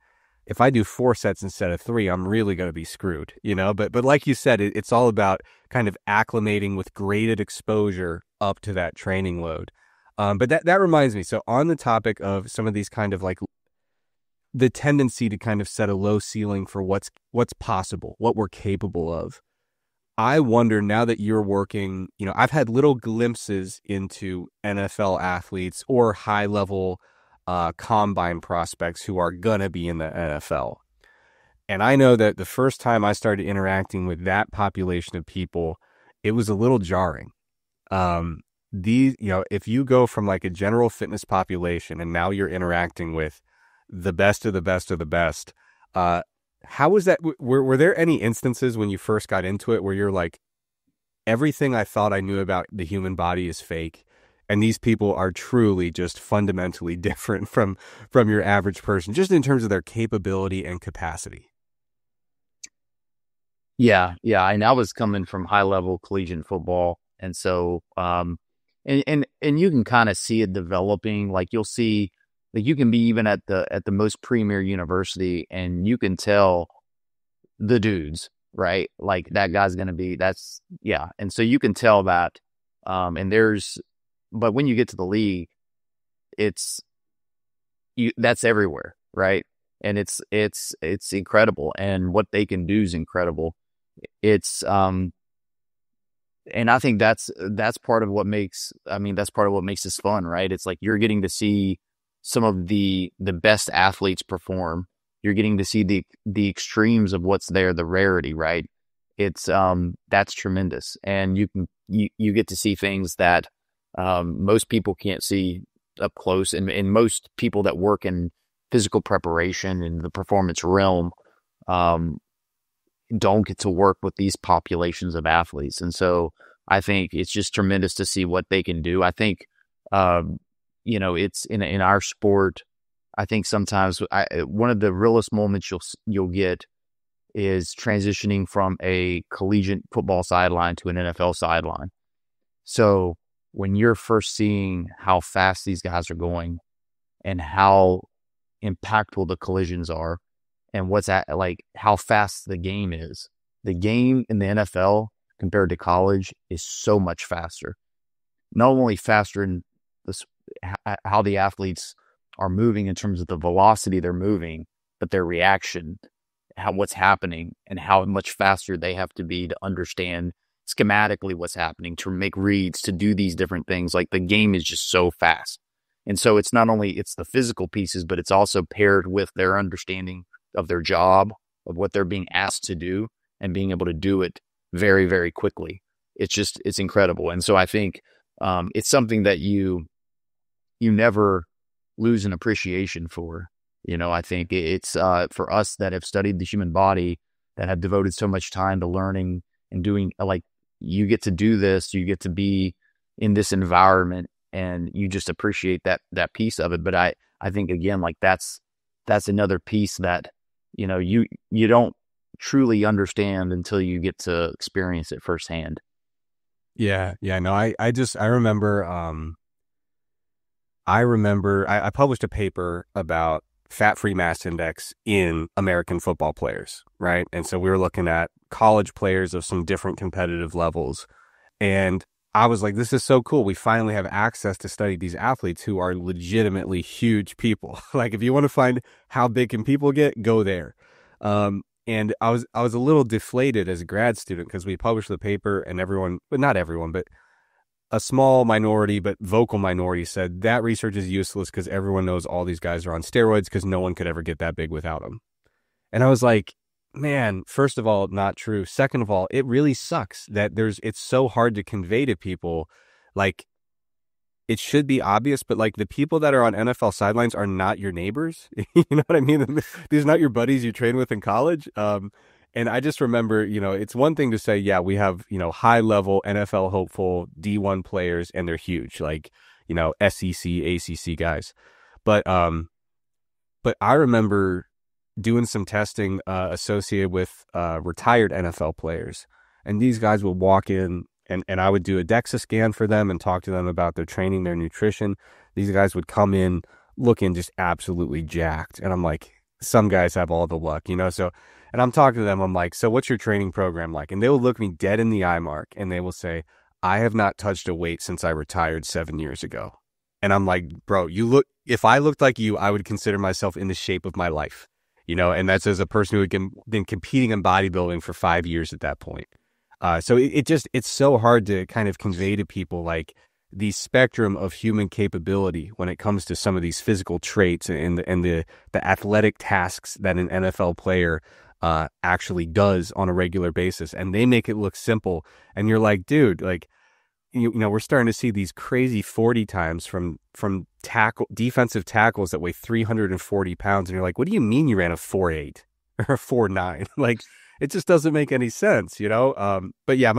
if I do 4 sets instead of 3, I'm really going to be screwed, But like you said, it's all about kind of acclimating with graded exposure up to that training load. But that reminds me. So on the topic of some of these kind of like the tendency to kind of set a low ceiling for what's possible, what we're capable of. I wonder now that you're working, I've had little glimpses into NFL athletes or high level combine prospects who are going to be in the NFL. And I know that the first time I started interacting with that population of people, it was a little jarring. If you go from like a general fitness population and now you're interacting with the best of the best of the best, how was that? Were there any instances when you first got into it where you're like, everything I thought I knew about the human body is fake, and these people are truly just fundamentally different from your average person, just in terms of their capability and capacity? Yeah. And I was coming from high level collegiate football. And so, and you can kind of see it developing. Like you'll see, like you can be even at the most premier university and you can tell the dudes, right? Like that guy's going to be, yeah. And so you can tell that, but when you get to the league, that's everywhere, right? And it's incredible. And what they can do is incredible. And I think that's part of what makes this fun, right? It's like you're getting to see some of the best athletes perform. You're getting to see the extremes of what's there, the rarity, right? It's that's tremendous. And you get to see things that most people can't see up close, and most people that work in physical preparation in the performance realm don't get to work with these populations of athletes. And so I think it's just tremendous to see what they can do. I think, it's in our sport. I think sometimes one of the realest moments you'll get is transitioning from a collegiate football sideline to an NFL sideline. So when you're first seeing how fast these guys are going and how impactful the collisions are, and how fast the game is. The game in the NFL compared to college is so much faster. Not only faster in how the athletes are moving in terms of the velocity they're moving, but their reaction, what's happening, and how much faster they have to be to understand schematically what's happening, to make reads, to do these different things. Like the game is just so fast. And so it's not only the physical pieces, but it's also paired with their understanding of their job, of what they're being asked to do, and being able to do it very, very quickly. It's incredible. And so I think it's something that you never lose an appreciation for. I think it's for us that have studied the human body, that have devoted so much time to learning and doing, like, you get to do this, you get to be in this environment, and you just appreciate that piece of it. But I think, again, like that's another piece that, you don't truly understand until you get to experience it firsthand. Yeah. No, I remember, I published a paper about fat-free mass index in American football players, right? And so we were looking at college players of some different competitive levels. And I was like, this is so cool. We finally have access to study these athletes who are legitimately huge people. Like, if you want to find how big can people get, go there. And I was a little deflated as a grad student because we published the paper and everyone, but not everyone, but a small minority, but vocal minority, said that research is useless because everyone knows all these guys are on steroids because no one could ever get that big without them. And I was like, man, first of all, not true. Second of all, it really sucks that it's so hard to convey to people. Like, it should be obvious, but like the people that are on NFL sidelines are not your neighbors. You know what I mean? These are not your buddies you train with in college. And I just remember, it's one thing to say, yeah, we have, high level NFL hopeful D1 players and they're huge, like, SEC, ACC guys. But I remember doing some testing associated with retired NFL players. And these guys would walk in, and I would do a DEXA scan for them and talk to them about their training, their nutrition. These guys would come in looking just absolutely jacked. And I'm like, some guys have all the luck, you know? So, and I'm talking to them, I'm like, so what's your training program like? And they will look me dead in the eye, Mark, and they will say, I have not touched a weight since I retired 7 years ago. And I'm like, bro, if I looked like you, I would consider myself in the shape of my life, you know? And that's as a person who had been competing in bodybuilding for 5 years at that point. So it's so hard to kind of convey to people like the spectrum of human capability when it comes to some of these physical traits and the athletic tasks that an NFL player actually does on a regular basis. And they make it look simple. And you're like, dude, like, you know, we're starting to see these crazy 40 times from defensive tackles that weigh 340 pounds. And you're like, what do you mean you ran a 4.8 or a 4.9? Like, it just doesn't make any sense, you know? But yeah,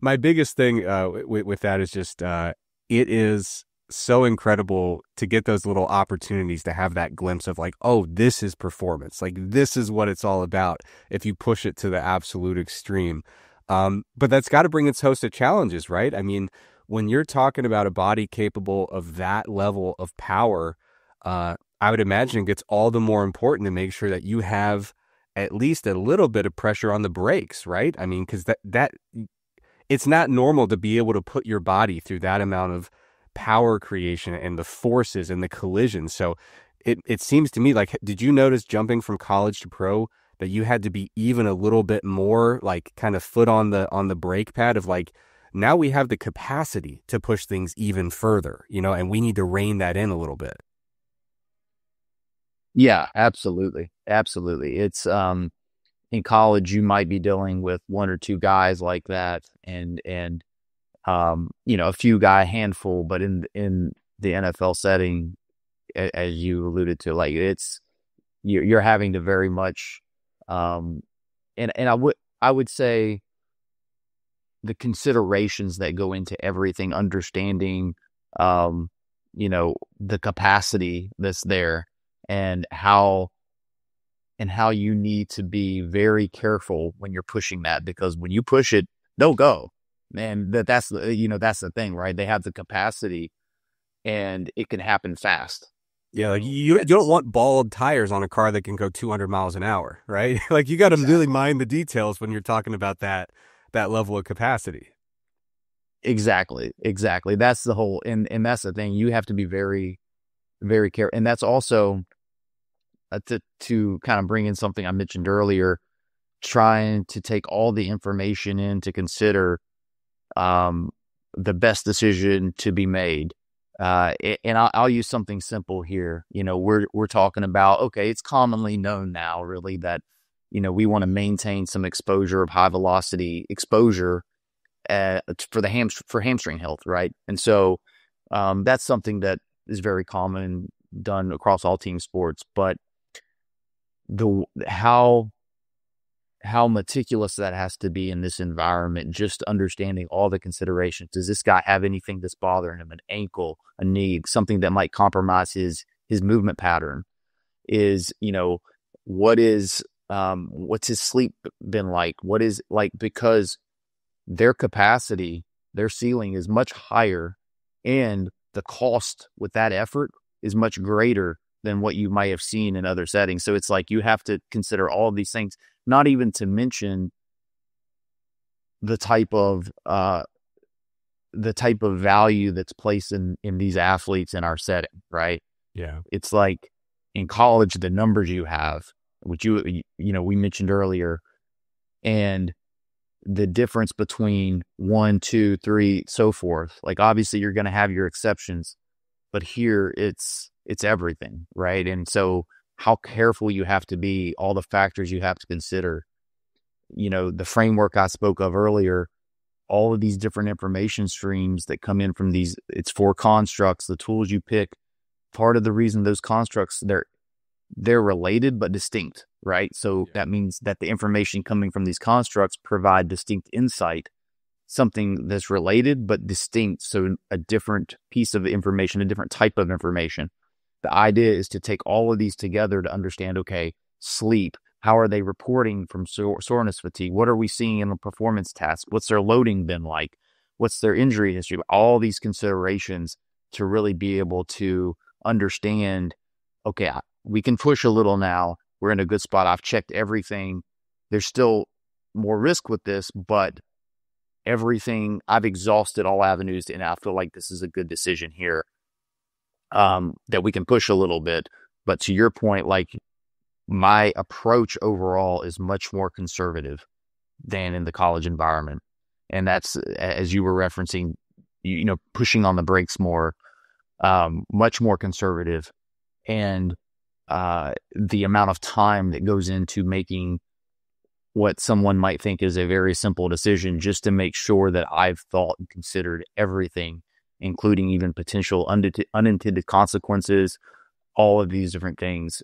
my biggest thing with that is just it is so incredible to get those little opportunities to have that glimpse of like, oh, this is performance. Like, this is what it's all about if you push it to the absolute extreme. But that's got to bring its host of challenges, right? I mean, when you're talking about a body capable of that level of power, I would imagine it gets all the more important to make sure that you have at least a little bit of pressure on the brakes, right? I mean, because that it's not normal to be able to put your body through that amount of power creation and the forces and the collisions. So it seems to me like, did you notice jumping from college to pro that you had to be even a little bit more like kind of foot on the brake pad of like, now we have the capacity to push things even further, you know, and we need to rein that in a little bit. Yeah, absolutely. Absolutely. It's, in college, you might be dealing with one or two guys like that and, you know, a handful, but in the NFL setting, as you alluded to, like you're having to very much, and I would say the considerations that go into everything, understanding, you know, the capacity that's there and how you need to be very careful when you're pushing that, because when you push it, they'll go. And that's the thing, right? They have the capacity and it can happen fast. Yeah, like you don't want bald tires on a car that can go 200 miles an hour, right? Like you got to really mind the details when you're talking about that level of capacity. Exactly. That's the whole, and that's the thing. You have to be very, very careful. And that's also to kind of bring in something I mentioned earlier, trying to take all the information in to consider the best decision to be made. And I'll use something simple here. You know, we're talking about, okay, it's commonly known now really that, you know, we want to maintain some exposure of high velocity exposure for hamstring health, right? And so that's something that is very common, done across all team sports. But how meticulous that has to be in this environment, just understanding all the considerations. Does this guy have anything that's bothering him? An ankle, a knee, something that might compromise his movement pattern? Is, you know, what's his sleep been like? What is like, because their capacity, their ceiling is much higher, and the cost with that effort is much greater than what you might have seen in other settings. So it's like you have to consider all of these things, not even to mention the type of value that's placed in these athletes in our setting, right? Yeah. It's like in college, the numbers you have, which you know, we mentioned earlier, and the difference between 1, 2, 3, so forth. Like obviously you're going to have your exceptions, but here it's everything, right? And so how careful you have to be, all the factors you have to consider, you know, the framework I spoke of earlier, all of these different information streams that come in from these, it's 4 constructs, the tools you pick. Part of the reason those constructs, they're related but distinct, right? So that means that the information coming from these constructs provide distinct insight, something that's related but distinct. So a different piece of information, a different type of information. The idea is to take all of these together to understand, okay, sleep? How are they reporting from soreness fatigue? What are we seeing in the performance tasks? What's their loading been like? What's their injury history? All these considerations to really be able to understand, okay, we can push a little now. We're in a good spot. I've checked everything. There's still more risk with this, but everything, I've exhausted all avenues, and I feel like this is a good decision here, that we can push a little bit. But to your point, like, my approach overall is much more conservative than in the college environment. And that's, as you were referencing, pushing on the brakes more, much more conservative. And the amount of time that goes into making what someone might think is a very simple decision, just to make sure that I've thought and considered everything, including even potential unintended consequences, all of these different things.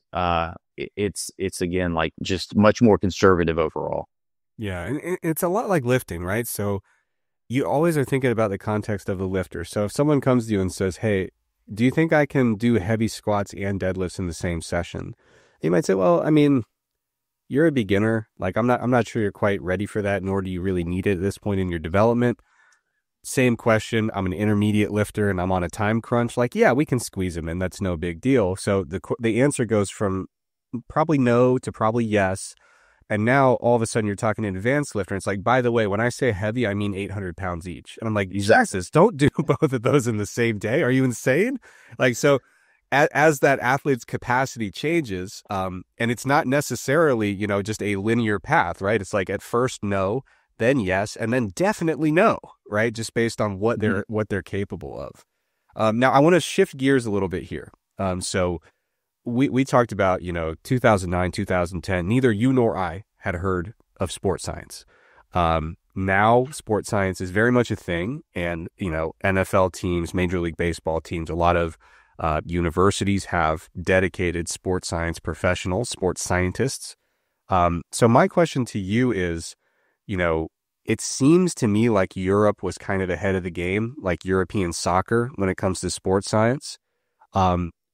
It's again, like, just much more conservative overall. Yeah, and it's a lot like lifting, right? So you always are thinking about the context of the lifter. So if someone comes to you and says, hey, do you think I can do heavy squats and deadlifts in the same session? You might say, well, I mean, you're a beginner. Like, I'm not sure you're quite ready for that, nor do you really need it at this point in your development. Same question. I'm an intermediate lifter and I'm on a time crunch. Like, yeah, we can squeeze them in. That's no big deal. So the answer goes from probably no to probably yes. And now all of a sudden you're talking to an advanced lifter. And it's like, by the way, when I say heavy, I mean 800 pounds each. And I'm like, Jesus, don't do both of those in the same day. Are you insane? Like, so as that athlete's capacity changes, and it's not necessarily, just a linear path, right? It's like at first no, then yes, and then definitely no, right? Just based on what they're capable of. Now I want to shift gears a little bit here. So we talked about, 2009, 2010, neither you nor I had heard of sports science. Now sports science is very much a thing, and, NFL teams, Major League Baseball teams, a lot of universities have dedicated sports science professionals, sports scientists. So my question to you is, it seems to me like Europe was kind of ahead of the game, like European soccer, when it comes to sports science.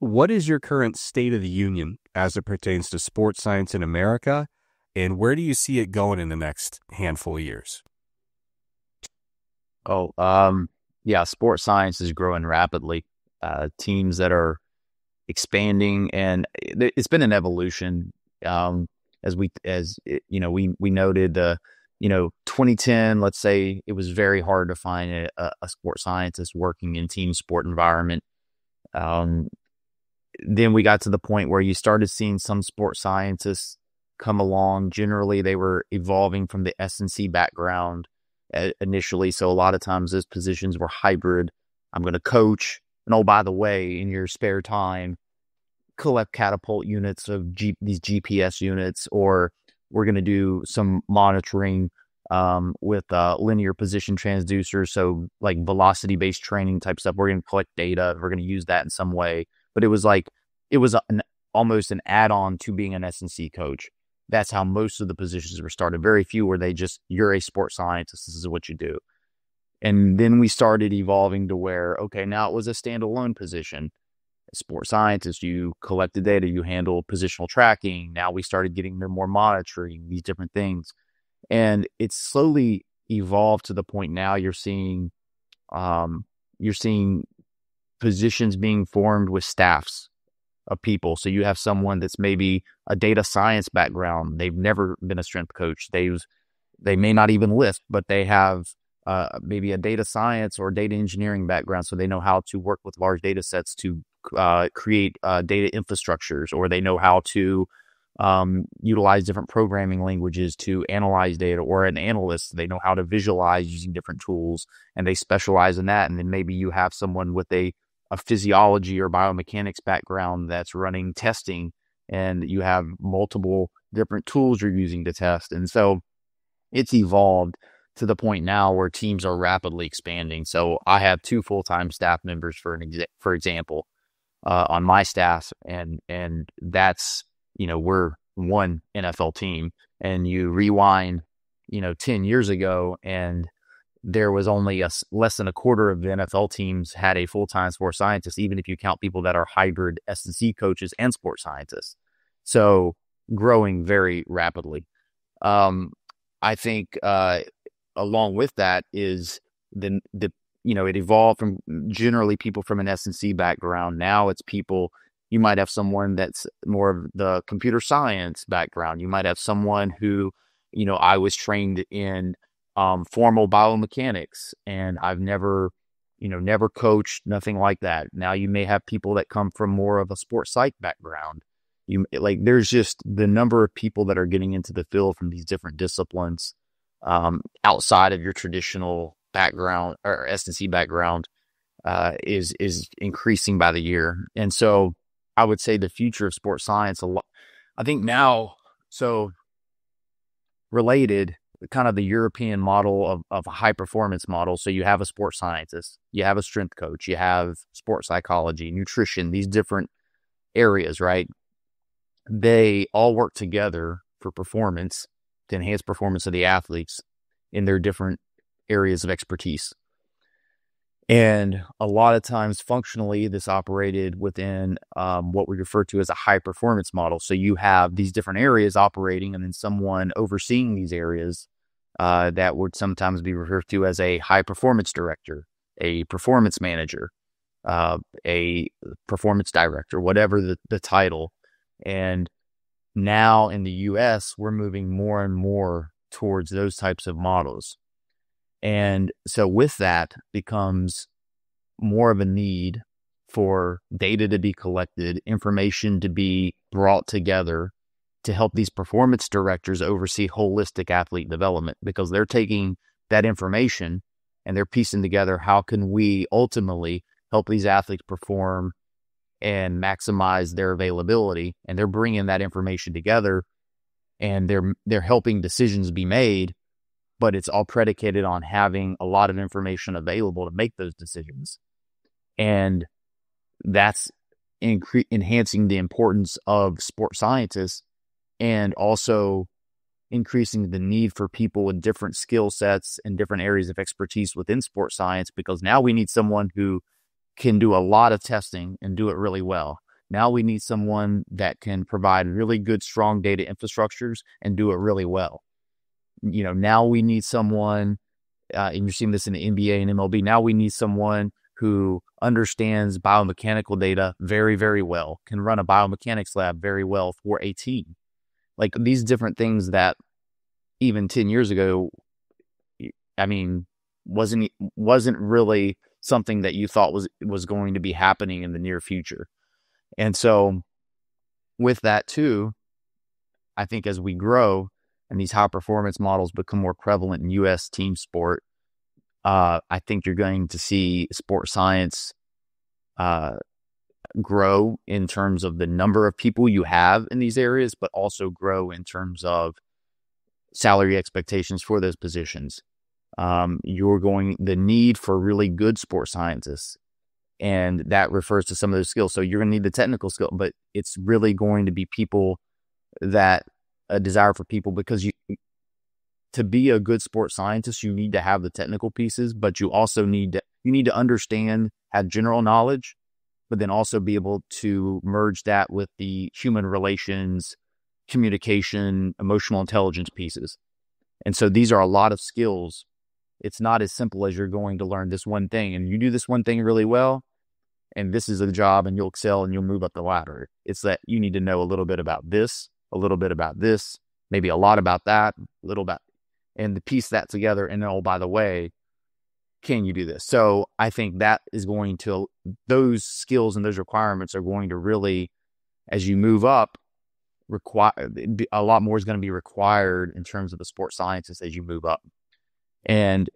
What is your current state of the union as it pertains to sports science in America, and where do you see it going in the next handful of years? Yeah, sports science is growing rapidly. Teams that are expanding, and it's been an evolution. As we noted, 2010, let's say, it was very hard to find a sports scientist working in team sport environment. Then we got to the point where you started seeing some sports scientists come along. Generally, they were evolving from the S&C background initially. So a lot of times those positions were hybrid. I'm going to coach. And oh, by the way, in your spare time, collect catapult units of these GPS units, or we're going to do some monitoring with linear position transducers. So like velocity-based training type stuff. We're going to collect data. We're going to use that in some way. But it was almost an add-on to being an S&C coach. That's how most of the positions were started. Very few were they just, you're a sports scientist, this is what you do. And then we started evolving to where, okay, now it was a standalone position. As sports scientist, you collect the data, you handle positional tracking. Now we started getting more monitoring, these different things. And it's slowly evolved to the point now you're seeing positions being formed with staffs of people. So you have someone that's maybe a data science background. They've never been a strength coach. They may not even lift, but they have maybe a data science or data engineering background. So they know how to work with large data sets to create data infrastructures, or they know how to utilize different programming languages to analyze data, or an analyst, they know how to visualize using different tools, and they specialize in that. And then maybe you have someone with a physiology or biomechanics background that's running testing, and you have multiple different tools you're using to test. And so it's evolved to the point now where teams are rapidly expanding. So I have 2 full-time staff members, for example, on my staff, and that's, we're one NFL team. And you rewind, 10 years ago, and there was only less than a quarter of the NFL teams had a full-time sports scientist, even if you count people that are hybrid S&C coaches and sports scientists. So growing very rapidly. Um, I think along with that is the it evolved from generally people from an S&C background. Now it's people. You might have someone that's more of the computer science background. You might have someone who, I was trained in formal biomechanics, and I've never coached, nothing like that. Now you may have people that come from more of a sports psych background. There's just the number of people that are getting into the field from these different disciplines outside of your traditional background or S&C background is increasing by the year. And so I would say the future of sports science, I think now, so related, kind of the European model of a high performance model. So you have a sports scientist, you have a strength coach, you have sports psychology, nutrition, these different areas, right? They all work together for performance, to enhance performance of the athletes in their different areas of expertise. And a lot of times functionally, this operated within what we refer to as a high performance model. So you have these different areas operating, and then someone overseeing these areas that would sometimes be referred to as a high performance director, a performance manager, a performance director, whatever the title. And now in the US, we're moving more and more towards those types of models. And so with that becomes more of a need for data to be collected, information to be brought together to help these performance directors oversee holistic athlete development, because they're taking that information and they're piecing together, how can we ultimately help these athletes perform and maximize their availability? And they're bringing that information together, and they're helping decisions be made, but it's all predicated on having a lot of information available to make those decisions. And that's enhancing the importance of sports scientists, and also increasing the need for people with different skill sets and different areas of expertise within sports science, because now we need someone who can do a lot of testing and do it really well. Now we need someone that can provide really good, strong data infrastructures and do it really well. Now we need someone, and you're seeing this in the NBA and MLB, now we need someone who understands biomechanical data very, very well, can run a biomechanics lab very well for a team. Like these different things that even 10 years ago, I mean, wasn't really something that you thought was going to be happening in the near future. And so with that too, I think as we grow and these high performance models become more prevalent in U.S. team sport, I think you're going to see sports science grow in terms of the number of people you have in these areas, but also grow in terms of salary expectations for those positions. The need for really good sports scientists, and that refers to some of those skills. So you're going to need the technical skill, but it's really going to be people that a desire for people, because to be a good sports scientist, you need to have the technical pieces, but you also need to understand, have general knowledge, but then also be able to merge that with the human relations, communication, emotional intelligence pieces. And so these are a lot of skills. It's not as simple as you're going to learn this one thing and you do this one thing really well, and this is a job and you'll excel and you'll move up the ladder. It's that you need to know a little bit about this, a little bit about this, maybe a lot about that, a little bit, and to piece that together. And oh, by the way, can you do this? So I think that is those skills and those requirements are going to really, as you move up, a lot more is going to be required in terms of the sports sciences as you move up. And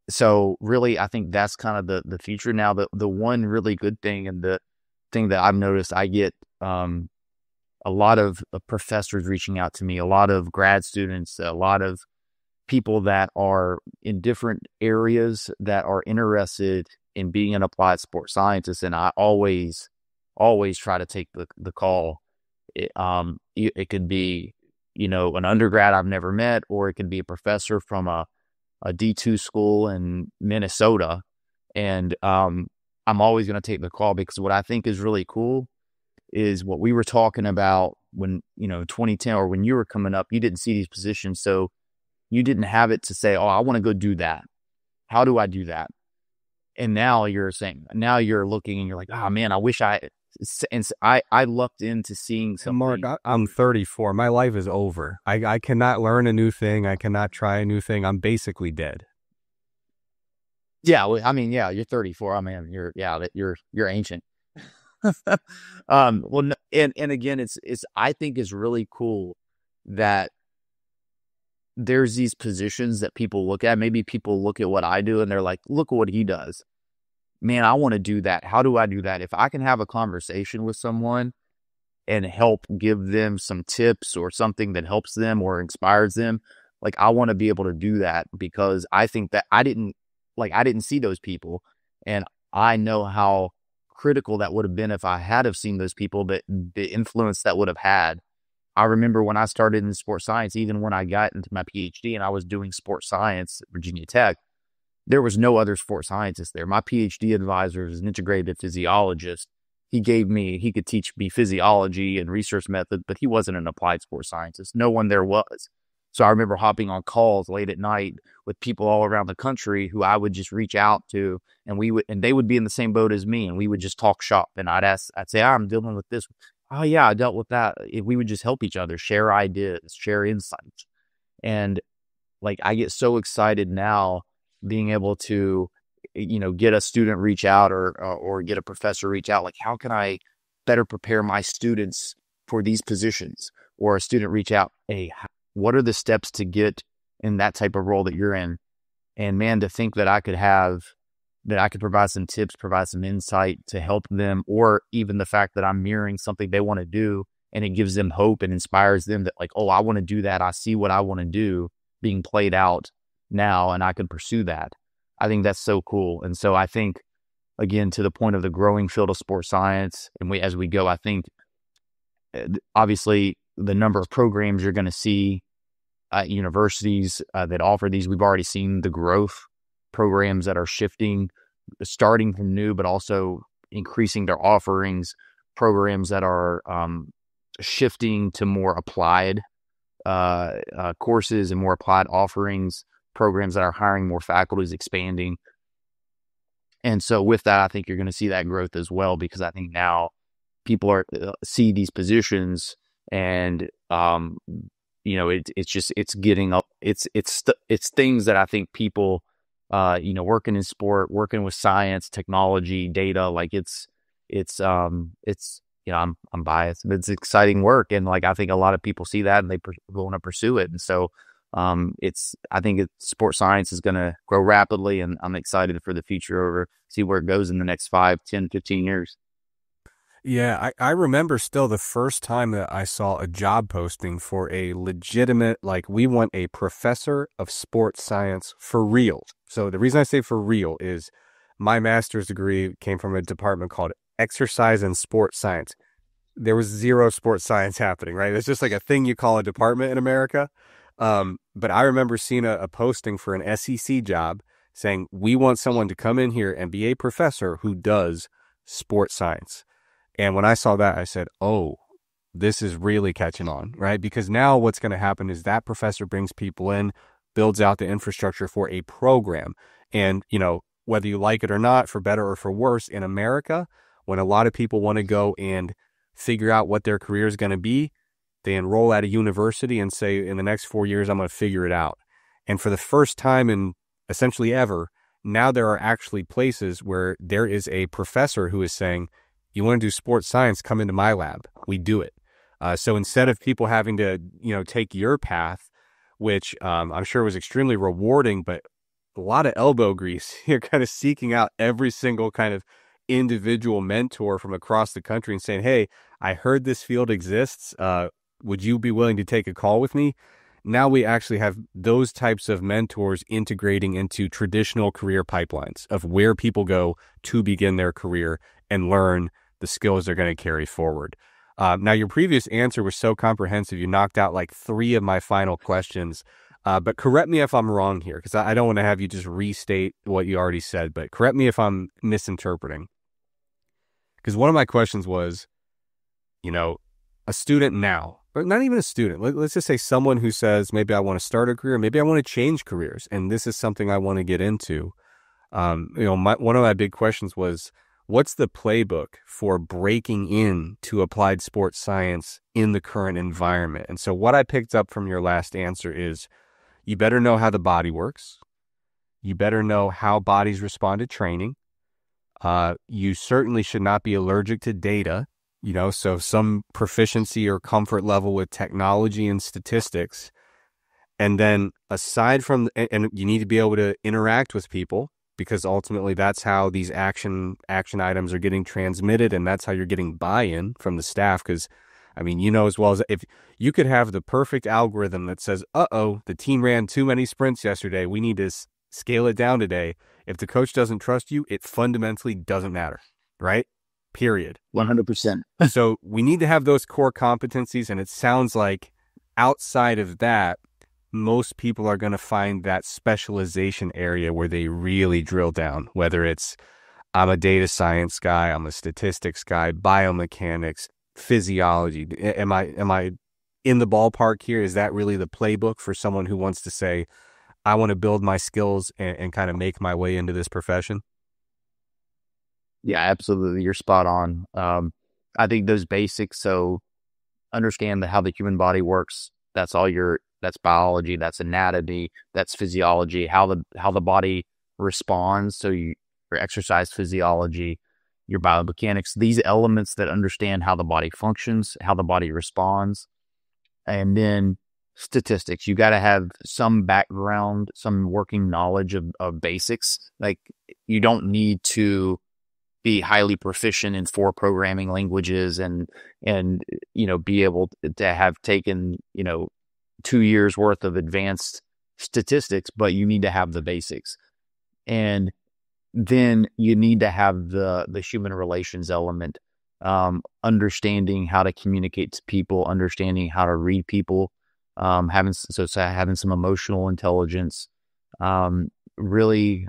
so really, I think that's kind of the future. Now, the one really good thing, and the thing that I've noticed, I get a lot of professors reaching out to me, a lot of grad students, a lot of people that are in different areas that are interested in being an applied sports scientist. And I always try to take the call. It could be, an undergrad I've never met, or it could be a professor from a D2 school in Minnesota. And I'm always going to take the call, because what I think is really cool is what we were talking about when, 2010 or when you were coming up, you didn't see these positions. So you didn't have it to say, oh, I want to go do that. How do I do that? And now you're looking and you're like, oh man, I wish I lucked into seeing something. Mark, I'm 34. My life is over. I cannot learn a new thing. I cannot try a new thing. I'm basically dead. Yeah. Well, I mean, yeah, you're 34. I mean, you're ancient. Well, and again, I think it's really cool that there's these positions that people look at. Maybe people look at what I do and they're like, look at what he does. Man, I want to do that. How do I do that? If I can have a conversation with someone and help give them some tips or something that helps them or inspires them, like I want to be able to do that, because I think that I didn't see those people, and I know how critical that would have been if I had have seen those people, but the influence that would have had. I remember when I started in sports science, even when I got into my PhD and I was doing sports science at Virginia Tech, there was no other sports scientist there. My PhD advisor is an integrative physiologist. He could teach me physiology and research method, but he wasn't an applied sports scientist. No one there was. So I remember hopping on calls late at night with people all around the country who I would just reach out to, and they would be in the same boat as me, and we would just talk shop. And I'd say, I'm dealing with this. Oh yeah, I dealt with that. We would just help each other, share ideas, share insights. And like, I get so excited now being able to, get a student reach out or get a professor reach out. Like, how can I better prepare my students for these positions? Or a student reach out, hey, what are the steps to get in that type of role that you're in? And man, to think that I could provide some tips, provide some insight to help them, or even the fact that I'm mirroring something they want to do, and it gives them hope and inspires them that like, oh, I want to do that. I see what I want to do being played out now, and I could pursue that. I think that's so cool. And so I think, again, to the point of the growing field of sports science, and as we go, I think obviously the number of programs you're going to see at universities that offer these, we've already seen the growth. Programs that are shifting, starting from new, but also increasing their offerings. Programs that are shifting to more applied courses and more applied offerings. Programs that are hiring more faculty, is expanding. And so with that, I think you're going to see that growth as well, because I think now people see these positions, and it's getting up. It's things that I think people, working in sport, working with science, technology, data, like I'm biased, but it's exciting work. And like, I think a lot of people see that and they want to pursue it. And so, I think sports science is going to grow rapidly, and I'm excited for the future see where it goes in the next 5, 10, 15 years. Yeah, I remember still the first time that I saw a job posting for a legitimate, like, we want a professor of sports science for real. So the reason I say for real is my master's degree came from a department called exercise and sports science. There was zero sports science happening, right? It's just like a thing you call a department in America. But I remember seeing a posting for an SEC job saying, we want someone to come in here and be a professor who does sports science. And when I saw that, I said, oh, this is really catching on, right? Because now what's going to happen is that professor brings people in, builds out the infrastructure for a program. And, whether you like it or not, for better or for worse, in America, when a lot of people want to go and figure out what their career is going to be, they enroll at a university and say, in the next 4 years, I'm going to figure it out. And for the first time in essentially ever, now there are actually places where there is a professor who is saying, you want to do sports science, come into my lab. We do it. So instead of people having to, take your path, which I'm sure was extremely rewarding, but a lot of elbow grease, you're kind of seeking out every single kind of individual mentor from across the country and saying, hey, I heard this field exists. Would you be willing to take a call with me? Now we actually have those types of mentors integrating into traditional career pipelines of where people go to begin their career and learn the skills they're going to carry forward. Now, your previous answer was so comprehensive, you knocked out like 3 of my final questions. But correct me if I'm wrong here, because I don't want to have you just restate what you already said, but correct me if I'm misinterpreting. Because one of my questions was, a student now, or not even a student, let's just say someone who says, maybe I want to start a career, maybe I want to change careers, and this is something I want to get into. One of my big questions was, what's the playbook for breaking into applied sports science in the current environment? And so what I picked up from your last answer is, you better know how the body works. You better know how bodies respond to training. You certainly should not be allergic to data, so some proficiency or comfort level with technology and statistics. And then aside from, and you need to be able to interact with people, because ultimately that's how these action items are getting transmitted, and that's how you're getting buy-in from the staff. Because, as well as, if you could have the perfect algorithm that says, the team ran too many sprints yesterday, we need to scale it down today. If the coach doesn't trust you, it fundamentally doesn't matter, right? Period. 100%. So we need to have those core competencies, and it sounds like outside of that, most people are going to find that specialization area where they really drill down, whether it's, I'm a data science guy, I'm a statistics guy, biomechanics, physiology. Am I in the ballpark here? Is that really the playbook for someone who wants to say, I want to build my skills and kind of make my way into this profession? Yeah, absolutely. You're spot on. I think those basics. So understand how the human body works. That's biology, that's anatomy, that's physiology, how the body responds. So your exercise physiology, your biomechanics, these elements that understand how the body functions, how the body responds. And then statistics. You got to have some background, some working knowledge of basics. Like, you don't need to be highly proficient in 4 programming languages and be able to have taken 2 years worth of advanced statistics, but you need to have the basics. And then you need to have the human relations element, understanding how to communicate to people, understanding how to read people, having some emotional intelligence, really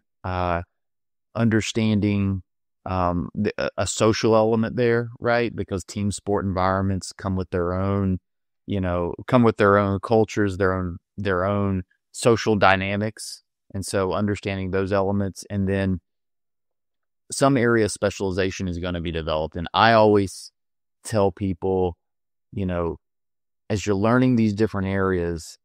understanding a social element there, right? Because team sport environments come with their own cultures, their own social dynamics. And so understanding those elements, and then some area of specialization is going to be developed. And I always tell people, as you're learning these different areas,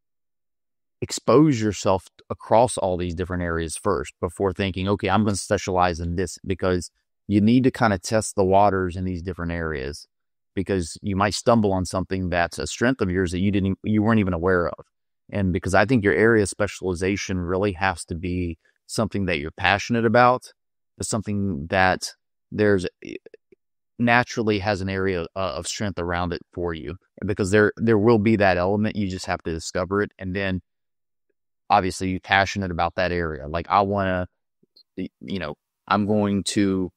expose yourself across all these different areas first before thinking, okay, I'm going to specialize in this, because you need to kind of test the waters in these different areas, because you might stumble on something that's a strength of yours that you weren't even aware of. And because I think your area of specialization really has to be something that you're passionate about, something that there's naturally has an area of strength around it for you, because there will be that element. You just have to discover it. And then obviously you're passionate about that area. Like, I'm going to,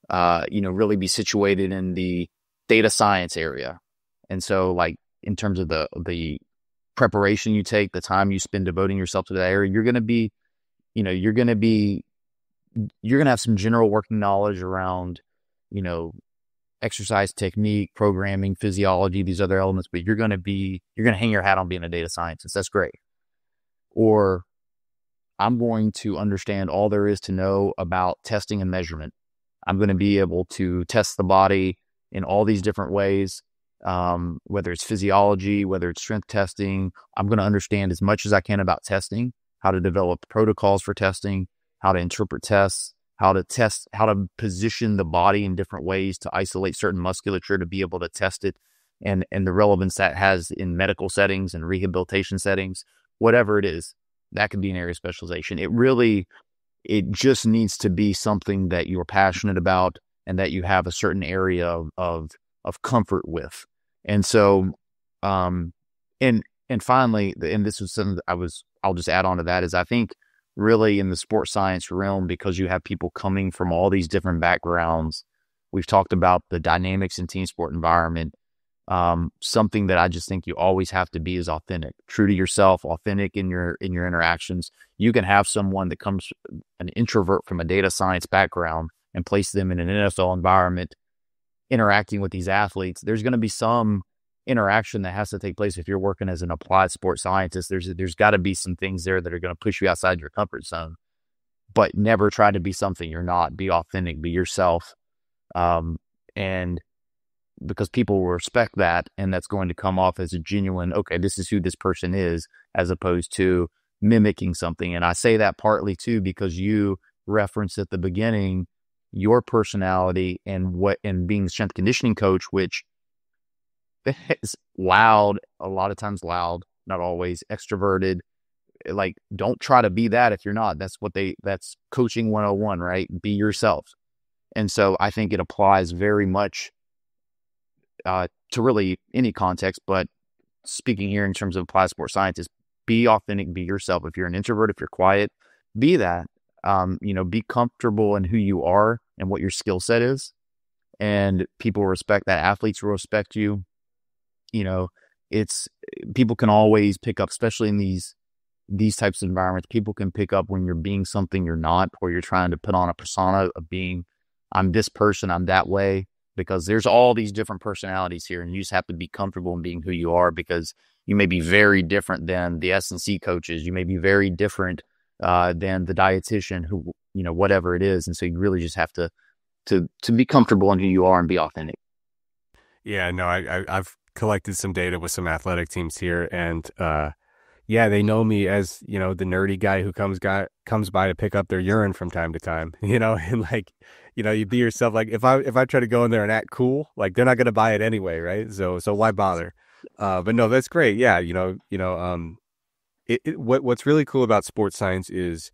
really be situated in the data science area. And so, like, in terms of the preparation you take, the time you spend devoting yourself to that area, you're going to have some general working knowledge around, exercise technique, programming, physiology, these other elements, but you're going to hang your hat on being a data scientist. That's great. Or, I'm going to understand all there is to know about testing and measurement. I'm going to be able to test the body in all these different ways, whether it's physiology, whether it's strength testing. I'm going to understand as much as I can about testing, how to develop protocols for testing, how to interpret tests, how to position the body in different ways to isolate certain musculature to be able to test it, and the relevance that has in medical settings and rehabilitation settings, whatever it is. That could be an area of specialization. It just needs to be something that you're passionate about and that you have a certain area of comfort with. And so, and finally, and this is something that I'll just add on to that, is I think really in the sports science realm, because you have people coming from all these different backgrounds, we've talked about the dynamics in team sport environment. Something that I just think you always have to be is authentic, true to yourself, authentic in your interactions. You can have someone that comes, an introvert from a data science background, and place them in an NFL environment, interacting with these athletes, there's going to be some interaction that has to take place. If you're working as an applied sports scientist, there's got to be some things there that are going to push you outside your comfort zone, but never try to be something you're not. Be authentic, be yourself. And because people will respect that, and that's going to come off as a genuine, okay, this is who this person is, as opposed to mimicking something. And I say that partly too, because you referenced at the beginning your personality and being a strength conditioning coach, which is loud, a lot of times loud, not always extroverted. Like, don't try to be that if you're not. That's coaching 101, right? Be yourself. And so I think it applies very much to really any context, but speaking here in terms of applied sports scientists, be authentic, be yourself. If you're an introvert, if you're quiet, be that. Be comfortable in who you are and what your skill set is, and people respect that. Athletes will respect you. It's people can always pick up, especially in these types of environments. People can pick up when you're being something you're not, or you're trying to put on a persona of being, I'm this person, I'm that way, because there's all these different personalities here, and you just have to be comfortable in being who you are, because you may be very different than the S&C coaches. You may be very different than the dietitian, who, whatever it is. And so you really just have to be comfortable in who you are and be authentic. Yeah, no, I've collected some data with some athletic teams here, and yeah, they know me as, the nerdy guy who comes by to pick up their urine from time to time, and like, you be yourself. Like if I try to go in there and act cool, like they're not going to buy it anyway. Right. So why bother? But no, that's great. Yeah. What's really cool about sports science is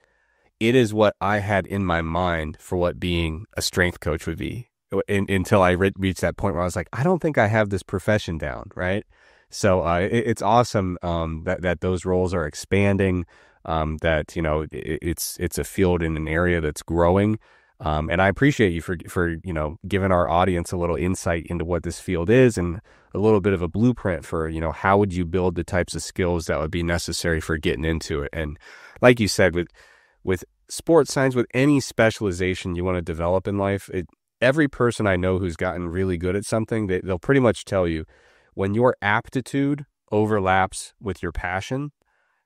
it is what I had in my mind for what being a strength coach would be, until I reached that point where I was like, I don't think I have this profession down. Right. So it's awesome that those roles are expanding, that it's a field in an area that's growing, and I appreciate you for giving our audience a little insight into what this field is, and a little bit of a blueprint for how would you build the types of skills that would be necessary for getting into it. And like you said, with sports science, with any specialization you want to develop in life, every person I know who's gotten really good at something, they'll pretty much tell you, when your aptitude overlaps with your passion,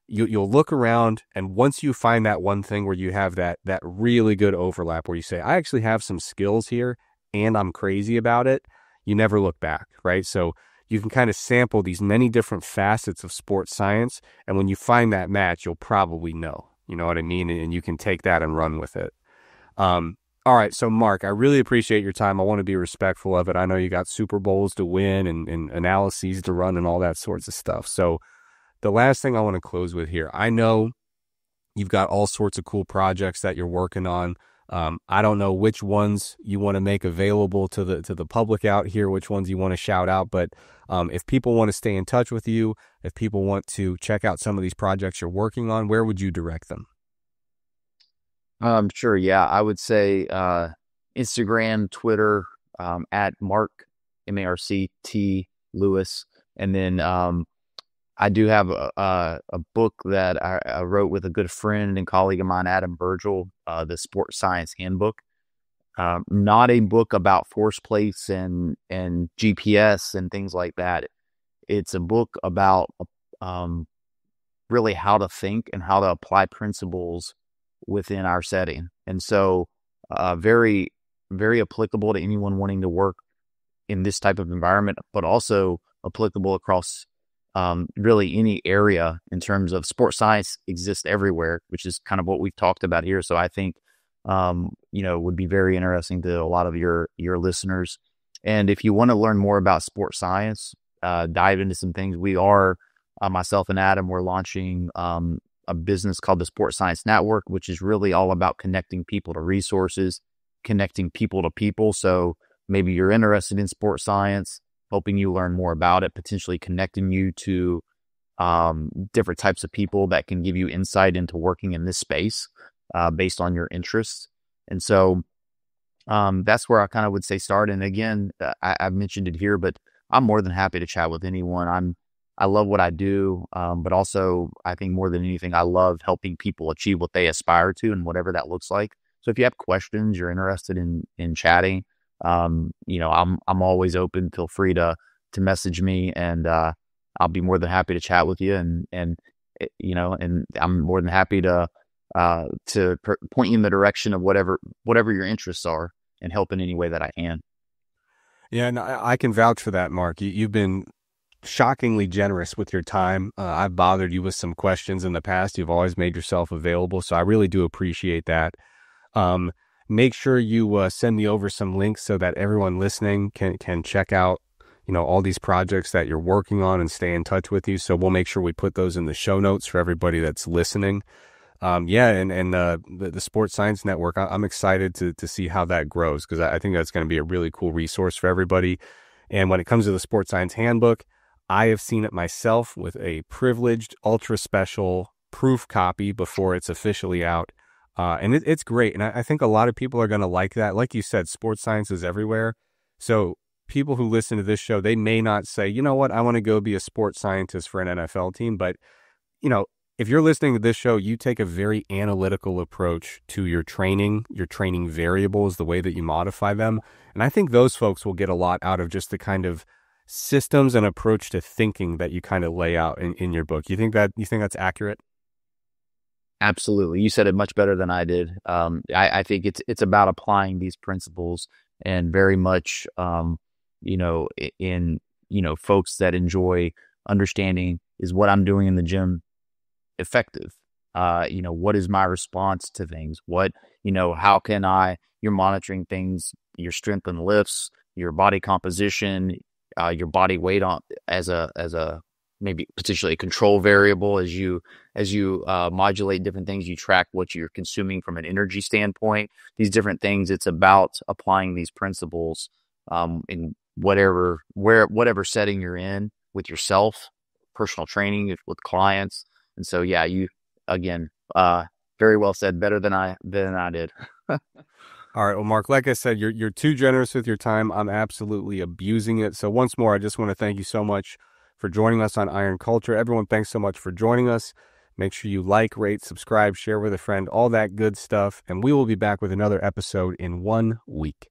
you'll look around, and once you find that one thing where you have that really good overlap, where you say, I actually have some skills here and I'm crazy about it, you never look back, right? So you can kind of sample these many different facets of sports science, and when you find that match, you'll probably know, you know what I mean? And you can take that and run with it. All right, so Marc, I really appreciate your time. I want to be respectful of it. I know you got Super Bowls to win and analyses to run and all that sorts of stuff. So the last thing I want to close with here, I know you've got all sorts of cool projects that you're working on. I don't know which ones you want to make available to the public out here, which ones you want to shout out, but if people want to stay in touch with you, if people want to check out some of these projects you're working on, where would you direct them? Sure. Yeah, I would say Instagram, Twitter, at Marc, MARCT Lewis. And then I do have a book that I wrote with a good friend and colleague of mine, Adam Virgil, the Sports Science Handbook. Not a book about force plates and GPS and things like that. It's a book about really how to think and how to apply principles within our setting. And so very, very applicable to anyone wanting to work in this type of environment, but also applicable across really any area. In terms of sports science exists everywhere, which is kind of what we've talked about here. So I think, would be very interesting to a lot of your listeners. And if you want to learn more about sports science, dive into some things. We are, myself and Adam, we're launching a business called the Sports Science Network, which is really all about connecting people to resources, connecting people to people. So maybe you're interested in sports science, helping you learn more about it, potentially connecting you to different types of people that can give you insight into working in this space based on your interests. And so that's where I kind of would say start. And again, I've mentioned it here, but I'm more than happy to chat with anyone. I love what I do, but also I think more than anything, I love helping people achieve what they aspire to, and whatever that looks like. So if you have questions, you're interested in chatting, I'm always open. Feel free to message me, and I'll be more than happy to chat with you, and I'm more than happy to point you in the direction of whatever your interests are, and help in any way that I can. Yeah, and I can vouch for that, Mark. You've been shockingly generous with your time. I've bothered you with some questions in the past. You've always made yourself available, so I really do appreciate that. Um, Make sure you send me over some links so that everyone listening can check out, all these projects that you're working on and stay in touch with you. So we'll make sure we put those in the show notes for everybody that's listening. Yeah, and the Sports Science Network, I'm excited to see how that grows, because I think that's going to be a really cool resource for everybody. And when it comes to the Sports Science Handbook, I have seen it myself with a privileged, ultra special proof copy before it's officially out. And it's great. And I think a lot of people are going to like that. Like you said, sports science is everywhere. So people who listen to this show, they may not say, you know what, I want to go be a sports scientist for an NFL team. But, if you're listening to this show, you take a very analytical approach to your training variables, the way that you modify them. And I think those folks will get a lot out of just the kind of systems and approach to thinking that you kind of lay out in your book. You think that's accurate? Absolutely. You said it much better than I did. I think it's about applying these principles, and very much, in, folks that enjoy understanding, is what I'm doing in the gym effective? What is my response to things? How can you're monitoring things, your strength and lifts, your body composition, your body weight on as a maybe potentially a control variable as you modulate different things. You track what you're consuming from an energy standpoint, these different things. It's about applying these principles in whatever setting you're in, with yourself, personal training, with clients. And so, yeah, you, again, very well said, better than I did. All right. Well, Mark, like I said, you're too generous with your time. I'm absolutely abusing it. So once more, I just want to thank you so much for joining us on Iron Culture. Everyone, thanks so much for joining us. Make sure you like, rate, subscribe, share with a friend, all that good stuff. And we will be back with another episode in 1 week.